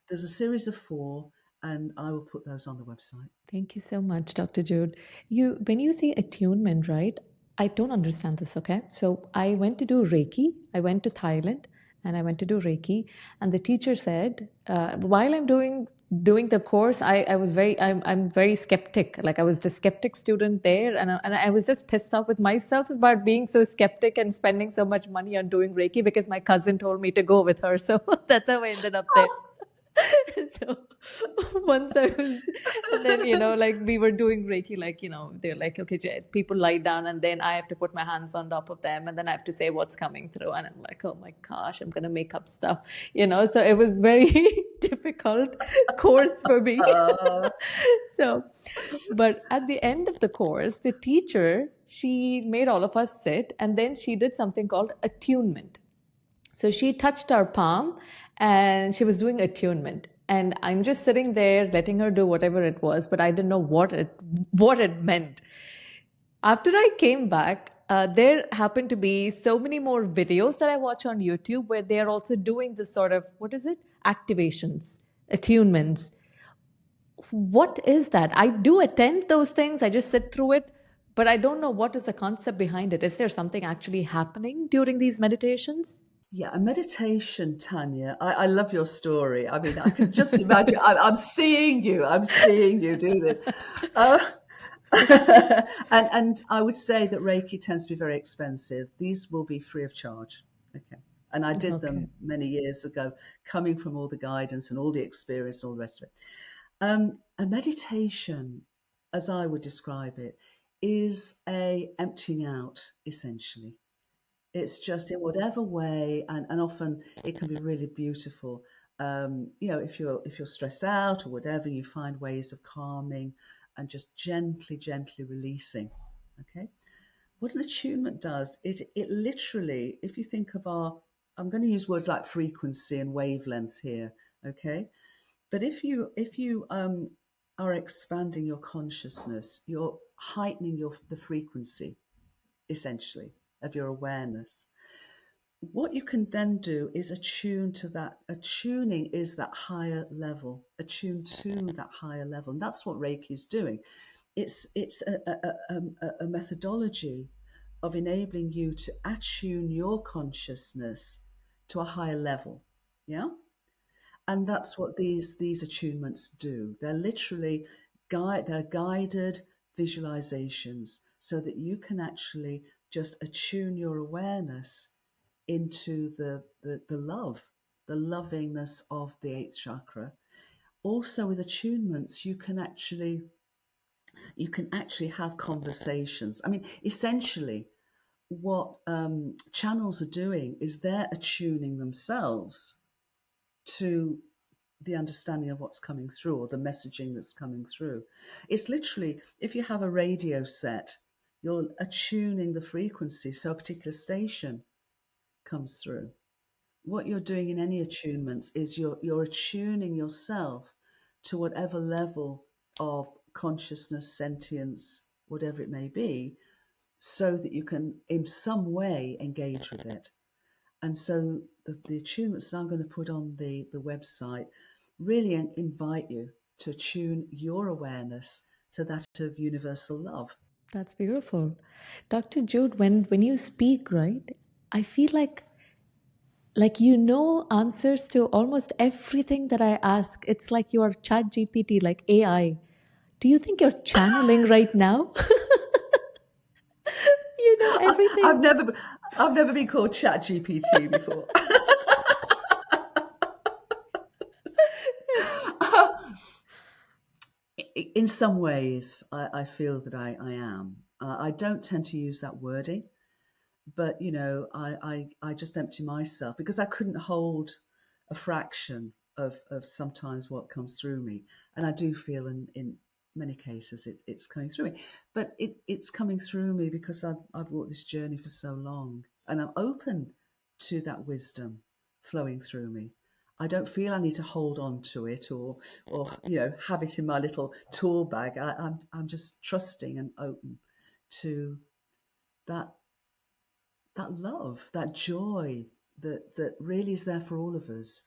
there's a series of 4, and I will put those on the website. Thank you so much, Dr. Jude. When you say attunement, right? I don't understand this, okay? So I went to do Reiki. I went to Thailand and I went to do Reiki. And the teacher said, while I'm doing the course, I'm very skeptic. Like I was the skeptic student there, and I was just pissed off with myself about being so skeptic and spending so much money on doing Reiki because my cousin told me to go with her. So that's how I ended up there. So once I was, and then, like we were doing Reiki, like, they're like, okay, people lie down and then I have to put my hands on top of them and then I have to say what's coming through. And I'm like, oh my gosh, I'm going to make up stuff, so it was very difficult course for me. But at the end of the course, the teacher, she made all of us sit and then she did something called attunement. So she touched our palm and she was doing attunement. And I'm just sitting there letting her do whatever it was, but I didn't know what it meant. After I came back, there happened to be so many more videos that I watch on YouTube where they are also doing this sort of, activations, attunements. What is that? I do attend those things. I just sit through it, but I don't know what is the concept behind it. Is there something actually happening during these meditations? Yeah, a meditation, Tania. I love your story. I mean, I can just imagine. I'm seeing you do this. And I would say that Reiki tends to be very expensive. These will be free of charge. Okay. And I did Okay. them many years ago, coming from all the guidance and all the experience and all the rest of it. A meditation, as I would describe it, is a emptying out, essentially. It's just in whatever way, and often it can be really beautiful. If you're stressed out or whatever, you find ways of calming and just gently releasing. Okay. What an attunement does, it literally, if you think of I'm going to use words like frequency and wavelength here. Okay. But if you are expanding your consciousness, you're heightening the frequency essentially of your awareness. What you can then do is attune to that. Attuning is that higher level, attune to that higher level. And that's what Reiki is doing. It's a methodology of enabling you to attune your consciousness to a higher level. Yeah. And that's what these attunements do. They're literally they're guided visualizations so that you can actually just attune your awareness into the lovingness of the eighth chakra. Also with attunements, you can actually have conversations. I mean, essentially, what channels are doing is they're attuning themselves to the understanding of what's coming through or the messaging that's coming through. It's literally, if you have a radio set, you're attuning the frequency so a particular station comes through. What you're doing in any attunements is you're attuning yourself to whatever level of consciousness, sentience, whatever it may be, so that you can in some way engage with it. And so the attunements that I'm going to put on the website really invite you to attune your awareness to that of universal love. That's beautiful. Dr. Jude, when you speak, right, I feel like you know answers to almost everything that I ask. It's like you are chat GPT, like AI. Do you think you're channeling right now? You know I've everything. never been called Chat GPT before. In some ways, I feel that I am. I don't tend to use that wording, but I just empty myself because I couldn't hold a fraction of sometimes what comes through me, and I do feel in many cases it's coming through me, but it's coming through me because I've walked this journey for so long, and I'm open to that wisdom flowing through me. I don't feel I need to hold on to it or have it in my little tool bag. I'm just trusting and open to that love, that joy that really is there for all of us,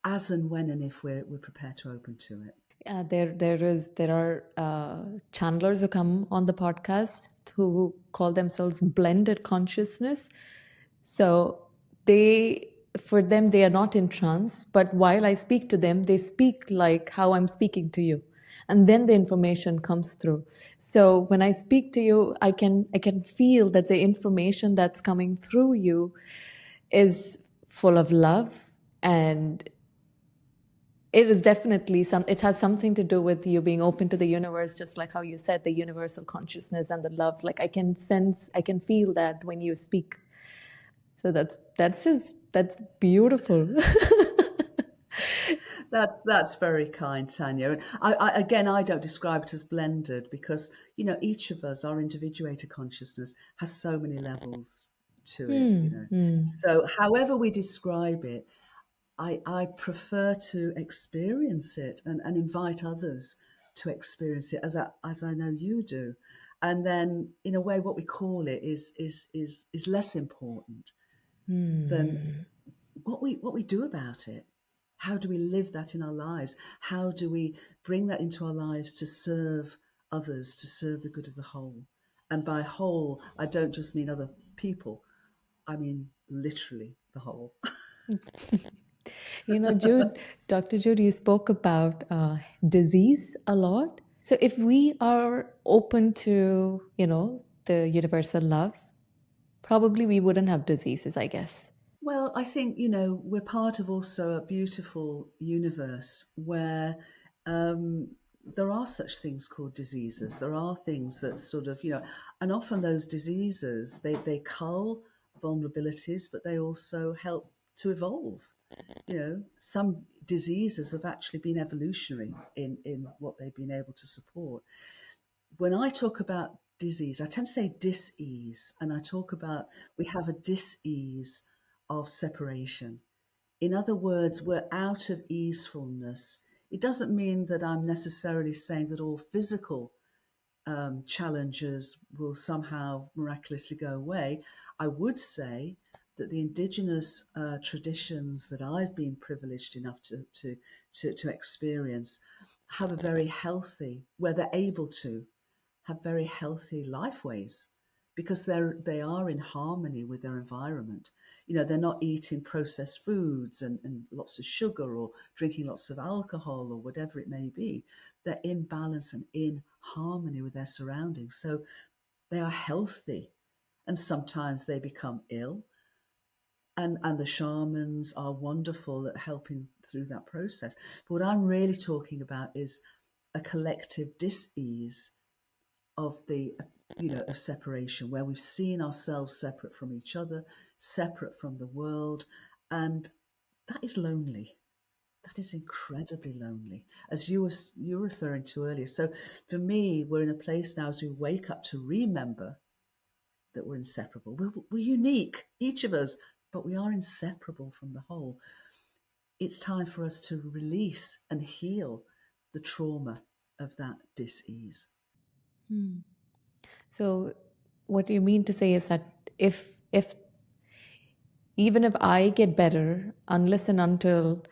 as and when and if we're prepared to open to it. There are channelers who come on the podcast who call themselves blended consciousness. So for them, they are not in trance, but while I speak to them, they speak like how I'm speaking to you. And then the information comes through. So when I speak to you, I can feel that the information that's coming through you is full of love, and it is definitely it has something to do with you being open to the universe, just like how you said, the universal consciousness and the love. Like I can feel that when you speak. So that's beautiful. That's very kind, Tanya. And I don't describe it as blended because each of us, our individuator consciousness, has so many levels to it. So however we describe it, I prefer to experience it and invite others to experience it as I know you do. And then in a way what we call it is less important than what we do about it. How do we live that in our lives? How do we bring that into our lives to serve others, to serve the good of the whole? And by whole, I don't just mean other people. I mean literally the whole. Jude, Dr. Jude, you spoke about disease a lot. So if we are open to, the universal love, probably we wouldn't have diseases, I guess. Well, I think, we're part of also a beautiful universe where um, there are such things called diseases. There are things that sort of, and often those diseases, they cull vulnerabilities, but they also help to evolve. Some diseases have actually been evolutionary in what they've been able to support. When I talk about disease, I tend to say dis-ease, and I talk about we have a dis-ease of separation. In other words, we're out of easefulness. It doesn't mean that I'm necessarily saying that all physical challenges will somehow miraculously go away. I would say that the Indigenous traditions that I've been privileged enough to experience have a very healthy, where they're able to have very healthy life ways because they are in harmony with their environment. They're not eating processed foods and lots of sugar or drinking lots of alcohol or whatever it may be. They're in balance and in harmony with their surroundings. So they are healthy, and sometimes they become ill. And the shamans are wonderful at helping through that process. But what I'm really talking about is a collective dis-ease of of separation, where we've seen ourselves separate from each other, separate from the world, and that is lonely. That is incredibly lonely, as you were referring to earlier. So for me, we're in a place now as we wake up to remember that we're inseparable. We're unique, each of us, but we are inseparable from the whole. It's time for us to release and heal the trauma of that dis-ease. So what you mean to say is that if even if I get better, unless and until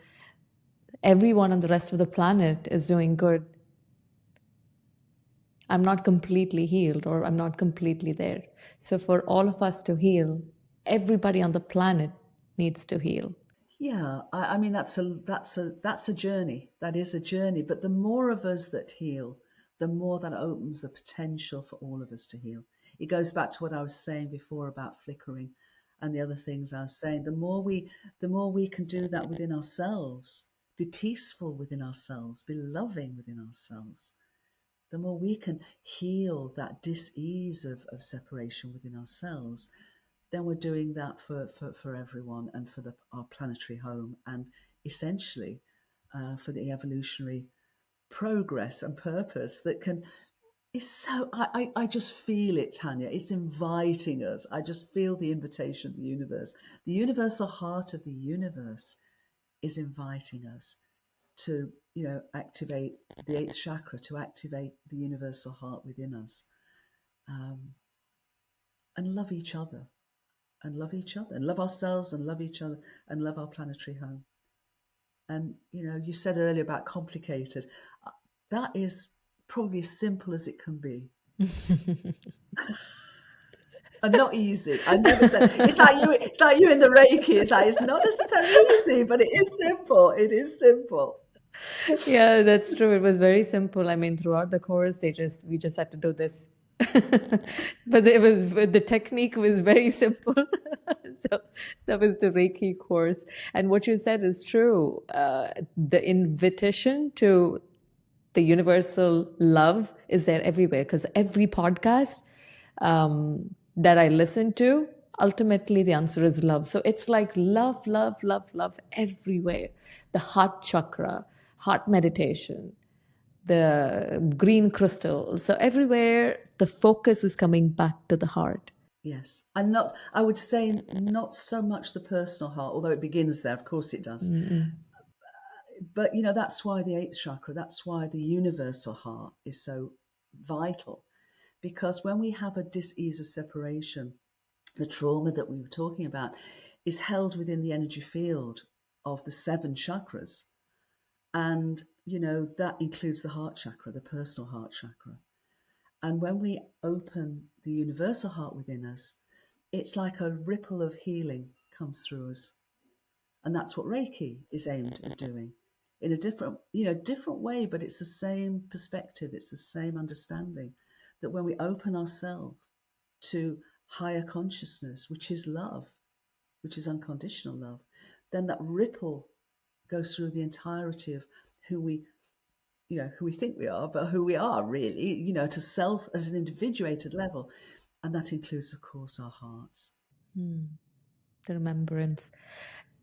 everyone on the rest of the planet is doing good, I'm not completely healed or I'm not completely there. So for all of us to heal, everybody on the planet needs to heal. Yeah, I mean that's a journey. That is a journey. But the more of us that heal, the more that opens the potential for all of us to heal. It goes back to what I was saying before about flickering and the other things I was saying. The more we can do that within ourselves, be peaceful within ourselves, be loving within ourselves, the more we can heal that dis-ease of separation within ourselves, then we're doing that for everyone and for our planetary home, and essentially for the evolutionary progress and purpose that can is so I just feel it, Tania. It's inviting us. I just feel the invitation of the universe. The universal heart of the universe is inviting us to activate the eighth chakra, to activate the universal heart within us, um, and love each other and love each other and love ourselves and love each other and love our planetary home. And you said earlier about complicated. That is probably as simple as it can be. And not easy. I never said it's like you. It's like you in the Reiki. It's not necessarily easy, but it is simple. It is simple. Yeah, that's true. It was very simple. I mean, throughout the course, we just had to do this. But the technique was very simple. So that was the Reiki course. And what you said is true. The invitation to the universal love is there everywhere, because every podcast that I listen to, ultimately the answer is love. So it's like love, love, love, love everywhere. The heart chakra, heart meditation, the green crystal. So everywhere the focus is coming back to the heart. Yes, and I would say not so much the personal heart, although it begins there. Of course, it does. But that's why the eighth chakra. That's why the universal heart is so vital, because when we have a dis-ease of separation, the trauma that we were talking about is held within the energy field of the seven chakras. And, that includes the heart chakra, the personal heart chakra. And when we open the universal heart within us, it's like a ripple of healing comes through us. And that's what Reiki is aimed at doing. in a different, different way, but it's the same perspective, it's the same understanding that when we open ourselves to higher consciousness, which is love, which is unconditional love, then that ripple goes through the entirety of who we think we are, but who we are really, to self as an individuated level. And that includes, of course, our hearts. The remembrance.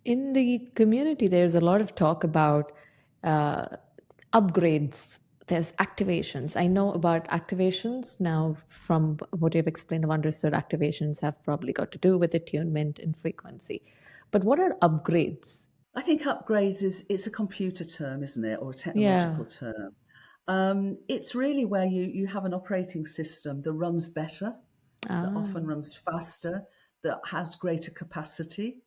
In the community, there's a lot of talk about upgrades. There's activations. I know about activations now. From what you've explained, I've understood activations have probably got to do with attunement and frequency. But what are upgrades? I think upgrades it's a computer term, isn't it, or a Yeah. technological term. It's really where you have an operating system that runs better, that Ah. often runs faster, that has greater capacity.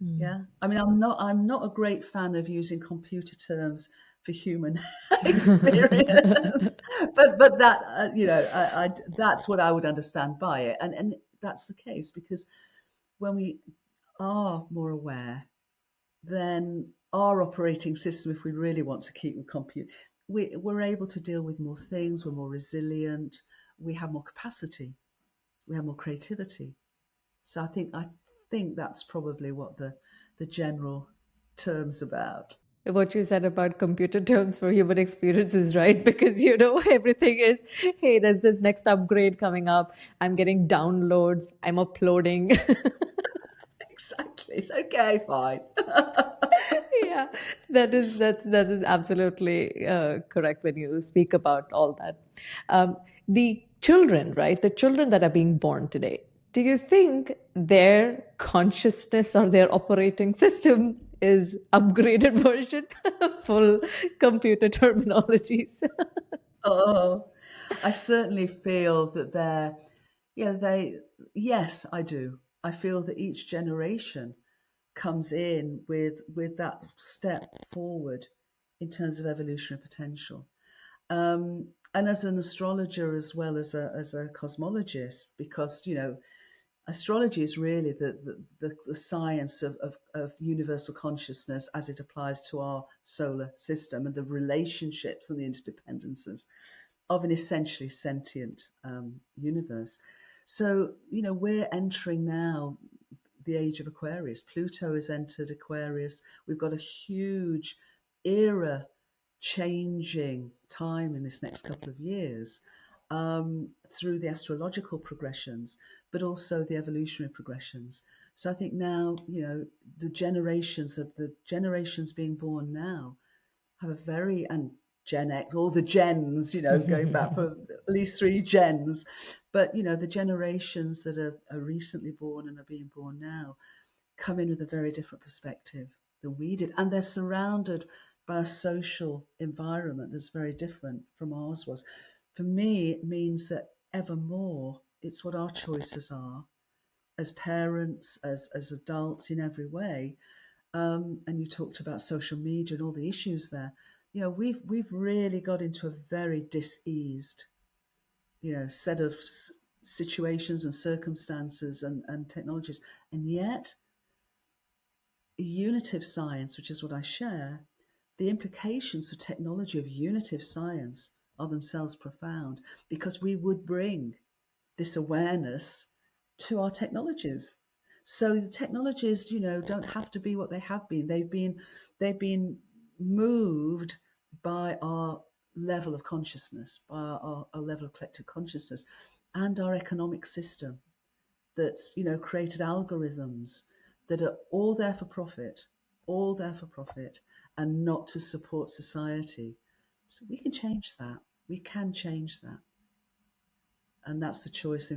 Mm. Yeah, I mean, I'm not a great fan of using computer terms for human experience, but that that's what I would understand by it, and that's the case because when we are more aware, then our operating system, if we really want to keep we're able to deal with more things, we're more resilient, we have more capacity, we have more creativity. So I think that's probably what the general term's about. What you said about computer terms for human experience is right, because everything is, hey, there's this next upgrade coming up. I'm getting downloads. I'm uploading. Exactly. It's okay, fine. Yeah, that is absolutely correct when you speak about all that. The children, right? The children that are being born today. Do you think their consciousness or their operating system is upgraded version, full computer terminologies? Oh, I certainly feel that yes, I do. I feel that each generation comes in with that step forward in terms of evolutionary potential. And as an astrologer as well as a cosmologist, because astrology is really the science of universal consciousness as it applies to our solar system and the relationships and the interdependencies of an essentially sentient universe. So, we're entering now the age of Aquarius. Pluto has entered Aquarius. We've got a huge era changing time in this next couple of years through the astrological progressions, but also the evolutionary progressions. So I think now, the generations being born now have a very, and Gen X, all the gens, going back for at least 3 gens. But, the generations that are recently born and are being born now come in with a very different perspective than we did. And they're surrounded by a social environment that's very different from ours was. For me, it means that evermore, it's what our choices are as parents, as adults in every way. And you talked about social media and all the issues there. We've really got into a very diseased, set of situations and circumstances and technologies. And yet, unitive science, which is what I share, the implications for technology of unitive science are themselves profound, because we would bring this awareness to our technologies. So the technologies, don't have to be what they have been. They've been moved by our level of consciousness, by our level of collective consciousness, and our economic system that's, created algorithms that are all there for profit, and not to support society. So we can change that. We can change that. And that's the choice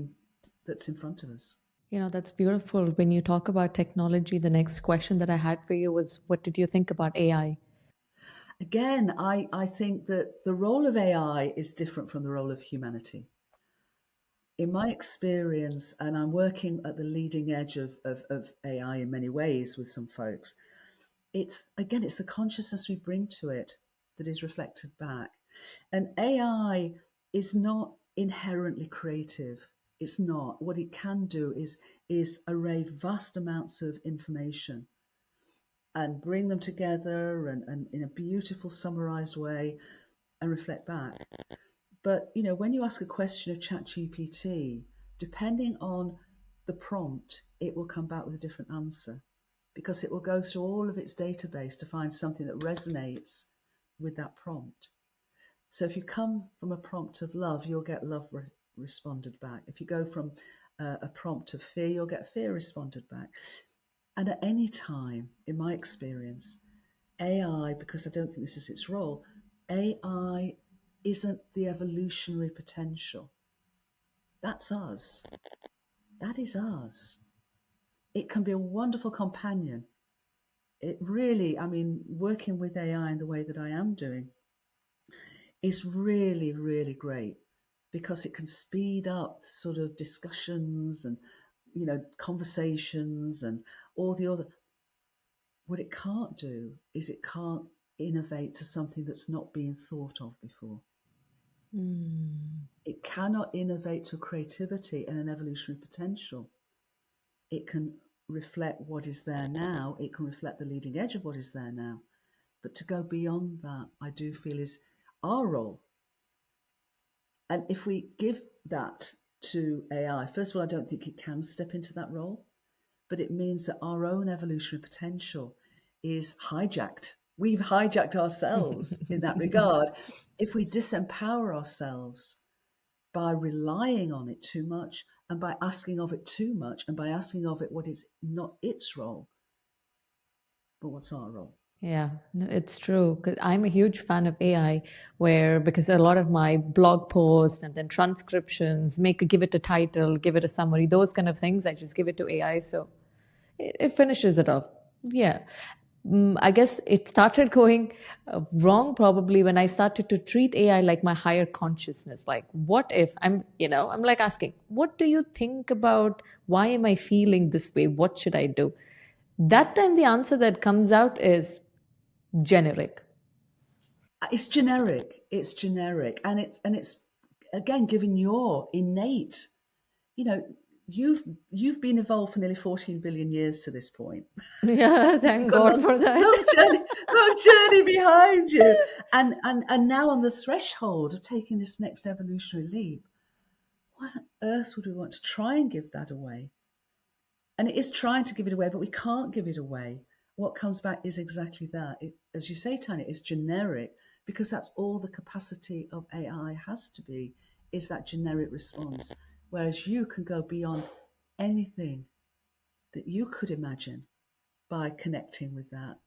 that's in front of us. That's beautiful. When you talk about technology, the next question that I had for you was, what did you think about AI? Again, I think that the role of AI is different from the role of humanity. In my experience, and I'm working at the leading edge of AI in many ways with some folks, it's the consciousness we bring to it that is reflected back. And AI is not inherently creative. It's not. What it can do is array vast amounts of information and bring them together and in a beautiful summarized way and reflect back. But, when you ask a question of ChatGPT, depending on the prompt, it will come back with a different answer, because it will go through all of its database to find something that resonates with that prompt. So if you come from a prompt of love, you'll get love responded back. If you go from a prompt of fear, you'll get fear responded back. And at any time, in my experience, AI, because I don't think this is its role, AI isn't the evolutionary potential. That's us. That is us. It can be a wonderful companion. It really, working with AI in the way that I am doing is really, really great, because it can speed up sort of discussions and, conversations and all the other. What it can't do is it can't innovate to something that's not been thought of before. It cannot innovate to creativity and an evolutionary potential. It can reflect what is there now. It can reflect the leading edge of what is there now. But to go beyond that, I do feel, is our role. And if we give that to AI, first of all, I don't think it can step into that role, but it means that our own evolutionary potential is hijacked. We've hijacked ourselves in that regard. If we disempower ourselves by relying on it too much, and by asking of it too much, and by asking of it what is not its role, but what's our role? Yeah, no, it's true. 'Cause I'm a huge fan of AI, because a lot of my blog posts and then transcriptions, give it a title, give it a summary, those kind of things, I just give it to AI. So it finishes it off. Yeah. I guess it started going wrong probably when I started to treat AI like my higher consciousness. Like, what if I'm like asking, what do you think about, why am I feeling this way? What should I do? That time the answer that comes out is generic. It's generic. And it's again giving your innate, you've been evolved for nearly 14 billion years to this point. Yeah, You've thank got a God for that. long journey behind you. And now on the threshold of taking this next evolutionary leap, why on earth would we want to try and give that away? And it is trying to give it away, but we can't give it away. What comes back is exactly that. As you say, Tanya, it's generic, because that's all the capacity of AI has to be, is that generic response. Whereas you can go beyond anything that you could imagine by connecting with that.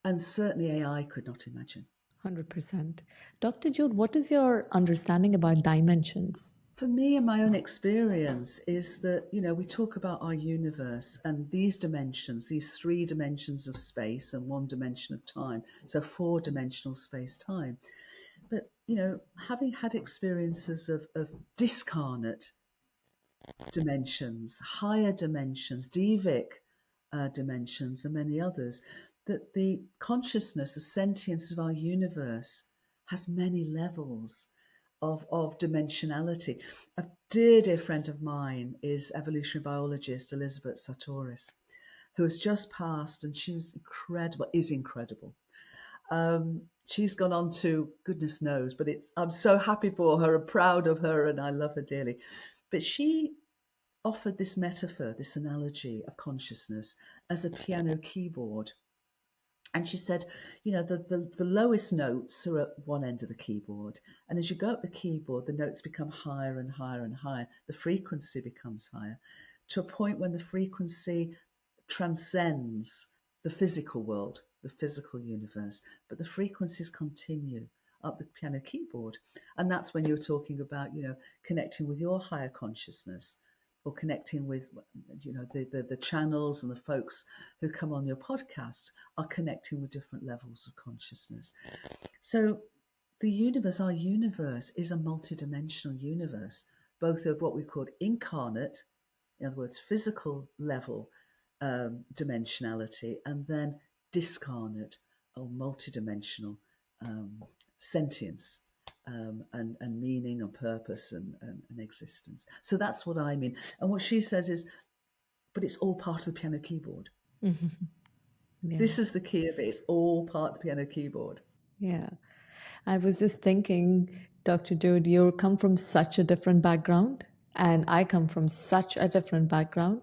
And certainly AI could not imagine. 100%. Dr. Jude, what is your understanding about dimensions? For me and my own experience is that, we talk about our universe and these dimensions, these 3 dimensions of space and 1 dimension of time, so 4-dimensional space-time. But, having had experiences of discarnate dimensions, higher dimensions, devic dimensions, and many others, that the consciousness, the sentience of our universe has many levels of dimensionality. A dear friend of mine is evolutionary biologist Elizabeth Sartoris, who has just passed, and she was incredible. She's gone on to goodness knows, but I'm so happy for her and proud of her, and I love her dearly. But she offered this metaphor, this analogy of consciousness as a piano keyboard. And she said, the lowest notes are at one end of the keyboard. And as you go up the keyboard, the notes become higher and higher and higher. The frequency becomes higher, to a point when the frequency transcends the physical world, the physical universe. But the frequencies continue up the piano keyboard. And that's when you're talking about, connecting with your higher consciousness, or connecting with, the channels, and the folks who come on your podcast are connecting with different levels of consciousness. So the universe, our universe, is a multidimensional universe, both of what we call incarnate, in other words, physical level dimensionality, and then discarnate or multidimensional sentience. And meaning and purpose and existence. So that's what I mean. And what she says is, but it's all part of the piano keyboard. Yeah. This is the key of it. It's all part of the piano keyboard. Yeah. I was just thinking, Dr. Jude, you come from such a different background, and I come from such a different background.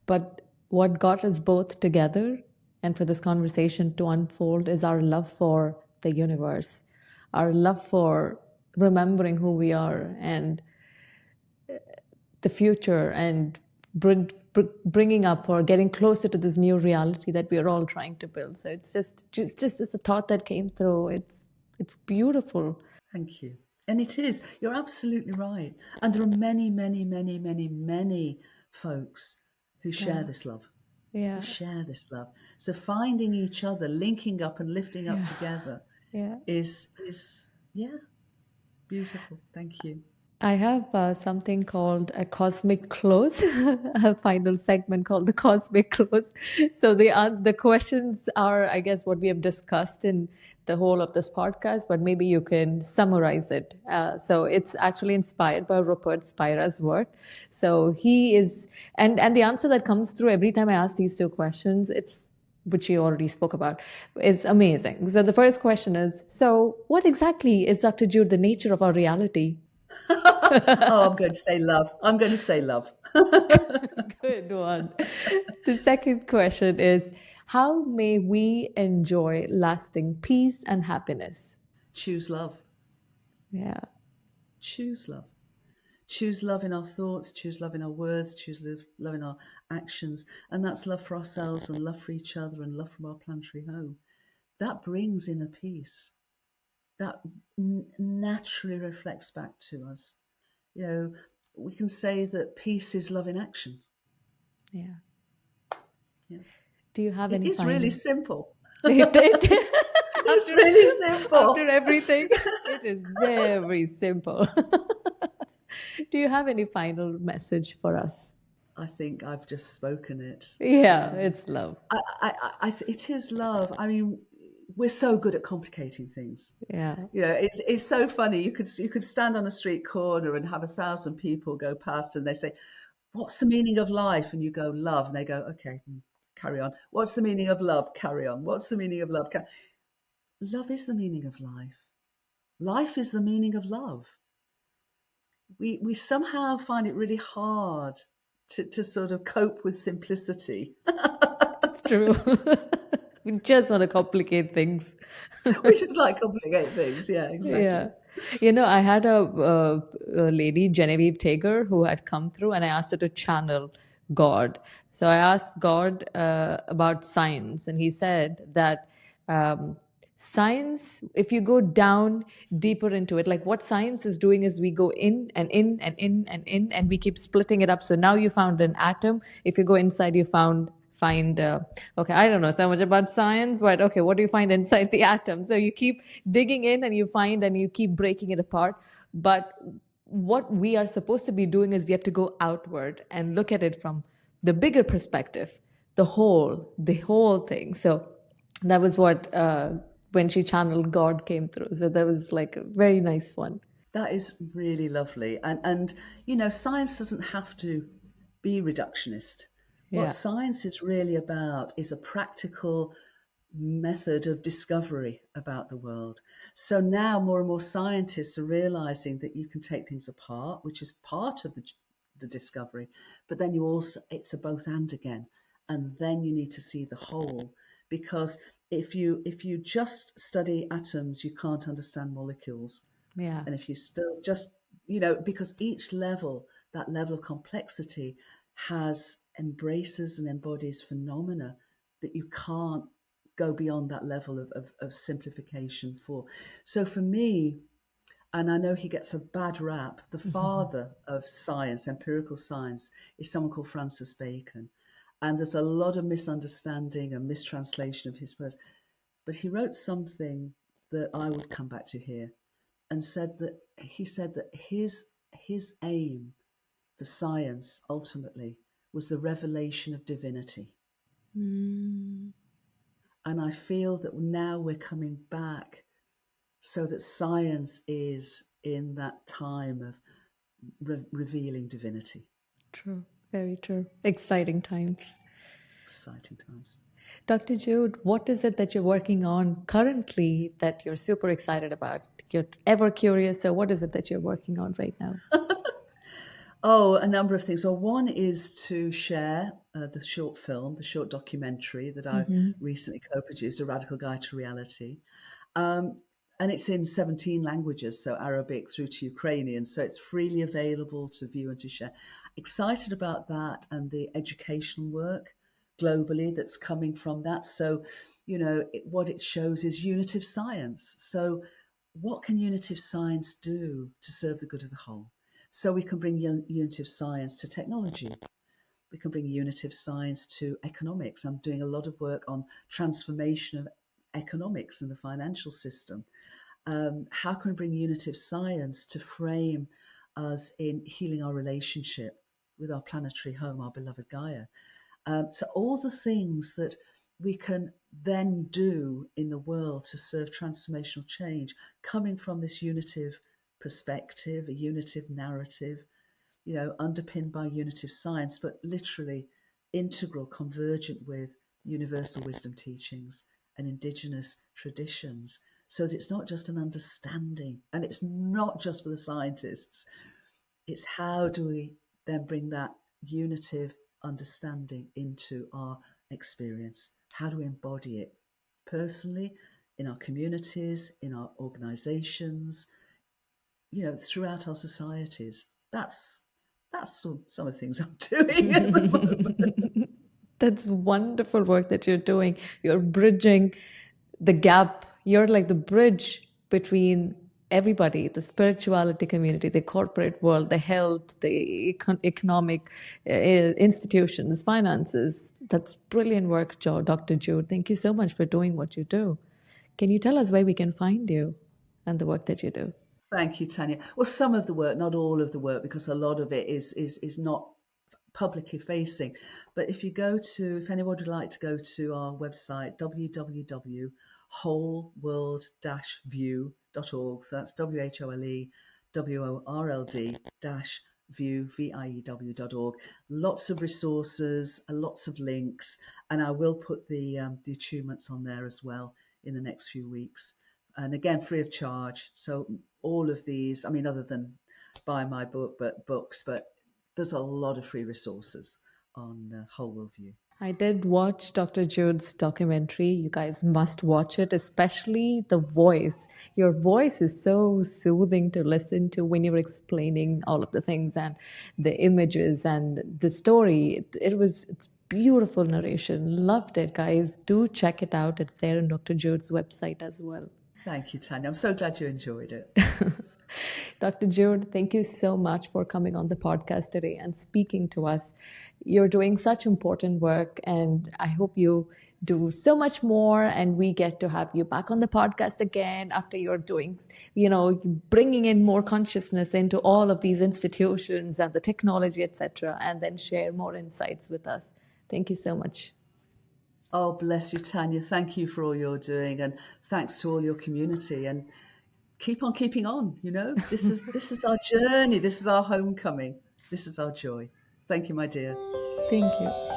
But what got us both together and for this conversation to unfold is our love for the universe, our love for remembering who we are and the future, and bringing up or getting closer to this new reality that we are all trying to build. So it's just a thought that came through. It's beautiful. Thank you. And it is. You're absolutely right. And there are many, many, many, many, many folks who share this love. Yeah. Who share this love. So finding each other, linking up and lifting up Yeah. together Yeah. is beautiful. Thank you. I have something called a cosmic close, a final segment called the cosmic close. So the questions are, I guess, what we have discussed in the whole of this podcast, but maybe you can summarize it. So it's actually inspired by Rupert Spira's work. So he is, and the answer that comes through every time I ask these two questions, it's which you already spoke about, is amazing. So the first question is, so what exactly is, Dr. Jude, the nature of our reality? Oh, I'm going to say love. I'm going to say love. Good one. The second question is, how may we enjoy lasting peace and happiness? Choose love. Yeah. Choose love. Choose love in our thoughts, choose love in our words, choose love in our actions. And that's love for ourselves and love for each other and love from our planetary home. That brings inner peace. That naturally reflects back to us. You know, we can say that peace is love in action. Yeah. Yeah. Do you have It any is really final? simple. It's After, really simple. after everything, it is very simple. Do you have any final message for us? I think I've just spoken it. Yeah, it's love. It is love. I mean, we're so good at complicating things. Yeah. You know, it's so funny. You could stand on a street corner and have 1,000 people go past, and they say, "What's the meaning of life?" And you go, "Love," and they go, "Okay, carry on. What's the meaning of love? Carry on. What's the meaning of love? Love is the meaning of life. Life is the meaning of love. We somehow find it really hard to sort of cope with simplicity. It's true. We just want to complicate things. We just like complicate things. Yeah, exactly. Yeah. You know, I had a lady, Genevieve Tager, who had come through, and I asked her to channel God. So I asked God about science, and he said that science, if you go down deeper into it, like what science is doing is we go in and in and in and in, and we keep splitting it up. So now you found an atom. If you go inside, you find okay, I don't know so much about science, but okay, what do you find inside the atom? So you keep digging in and you find and you keep breaking it apart. But what we are supposed to be doing is we have to go outward and look at it from the bigger perspective, the whole thing. So that was what when she channeled God came through. So that was like a very nice one. That is really lovely. And you know, science doesn't have to be reductionist. What Yeah. science is really about is a practical method of discovery about the world. So now more and more scientists are realizing that you can take things apart, which is part of the discovery, but then you also, it's a both and again. And then you need to see the whole, because if you just study atoms, you can't understand molecules. Yeah. And if you still just, you know, because each level, that level of complexity has embraces and embodies phenomena that you can't go beyond that level of simplification for. So for me, and I know he gets a bad rap, the father of science, empirical science, is someone called Francis Bacon. And there's a lot of misunderstanding and mistranslation of his words. But he wrote something that I would come back to here, and said that his aim for science ultimately was the revelation of divinity. Mm, And I feel that now we're coming back so that science is in that time of revealing divinity. true. Very true. Exciting times. Exciting times. Dr. Jude, what is it that you're working on currently that you're super excited about? You're ever curious, so what is it that you're working on right now? Oh, a number of things. Well, one is to share the short film, the short documentary that I Mm-hmm. recently co-produced, A Radical Guide to Reality. Um, and it's in 17 languages, so Arabic through to Ukrainian. So it's freely available to view and to share. Excited about that and the educational work globally that's coming from that. So, what it shows is unitive science. So, what can unitive science do to serve the good of the whole? So, we can bring unitive science to technology. We can bring unitive science to economics. I'm doing a lot of work on transformation of economics and the financial system. How can we bring unitive science to frame us in healing our relationship with our planetary home, our beloved Gaia? So all the things that we can then do in the world to serve transformational change, coming from this unitive perspective, a unitive narrative, underpinned by unitive science, but literally integral, convergent with universal wisdom teachings and Indigenous traditions. So that it's not just an understanding, and it's not just for the scientists. It's how do we then bring that unitive understanding into our experience? How do we embody it personally, in our communities, in our organizations, throughout our societies? That's some of the things I'm doing at the moment. That's wonderful work that you're doing. You're bridging the gap. You're like the bridge between everybody, the spirituality community, the corporate world, the health, the economic institutions, finances. That's brilliant work, Dr. Jude. Thank you so much for doing what you do. Can you tell us where we can find you and the work that you do? Thank you, Tanya. Well, some of the work, not all of the work, because a lot of it is not publicly facing. But if anyone would like to go to our website, www.wholeworld-view.org, so that's WHOLEWORLD-view.org. Lots of resources, lots of links, and I will put the attunements on there as well in the next few weeks. And again, free of charge. So all of these, I mean, other than buy my book, but books, but there's a lot of free resources on Whole World View. I did watch Dr. Jude's documentary. You guys must watch it, especially the voice. Your voice is so soothing to listen to when you're explaining all of the things and the images and the story. It's beautiful narration. Loved it, guys. Do check it out. It's there on Dr. Jude's website as well. Thank you, Tanya. I'm so glad you enjoyed it. Dr. Jude, thank you so much for coming on the podcast today and speaking to us. You're doing such important work, and I hope you do so much more, and we get to have you back on the podcast again after you're doing, bringing in more consciousness into all of these institutions and the technology, etc., and then share more insights with us. Thank you so much. Oh, bless you, Tanya. Thank you for all you're doing, and thanks to all your community. And keep on keeping on. This is our journey. This is our homecoming. This is our joy. Thank you, my dear. Thank you.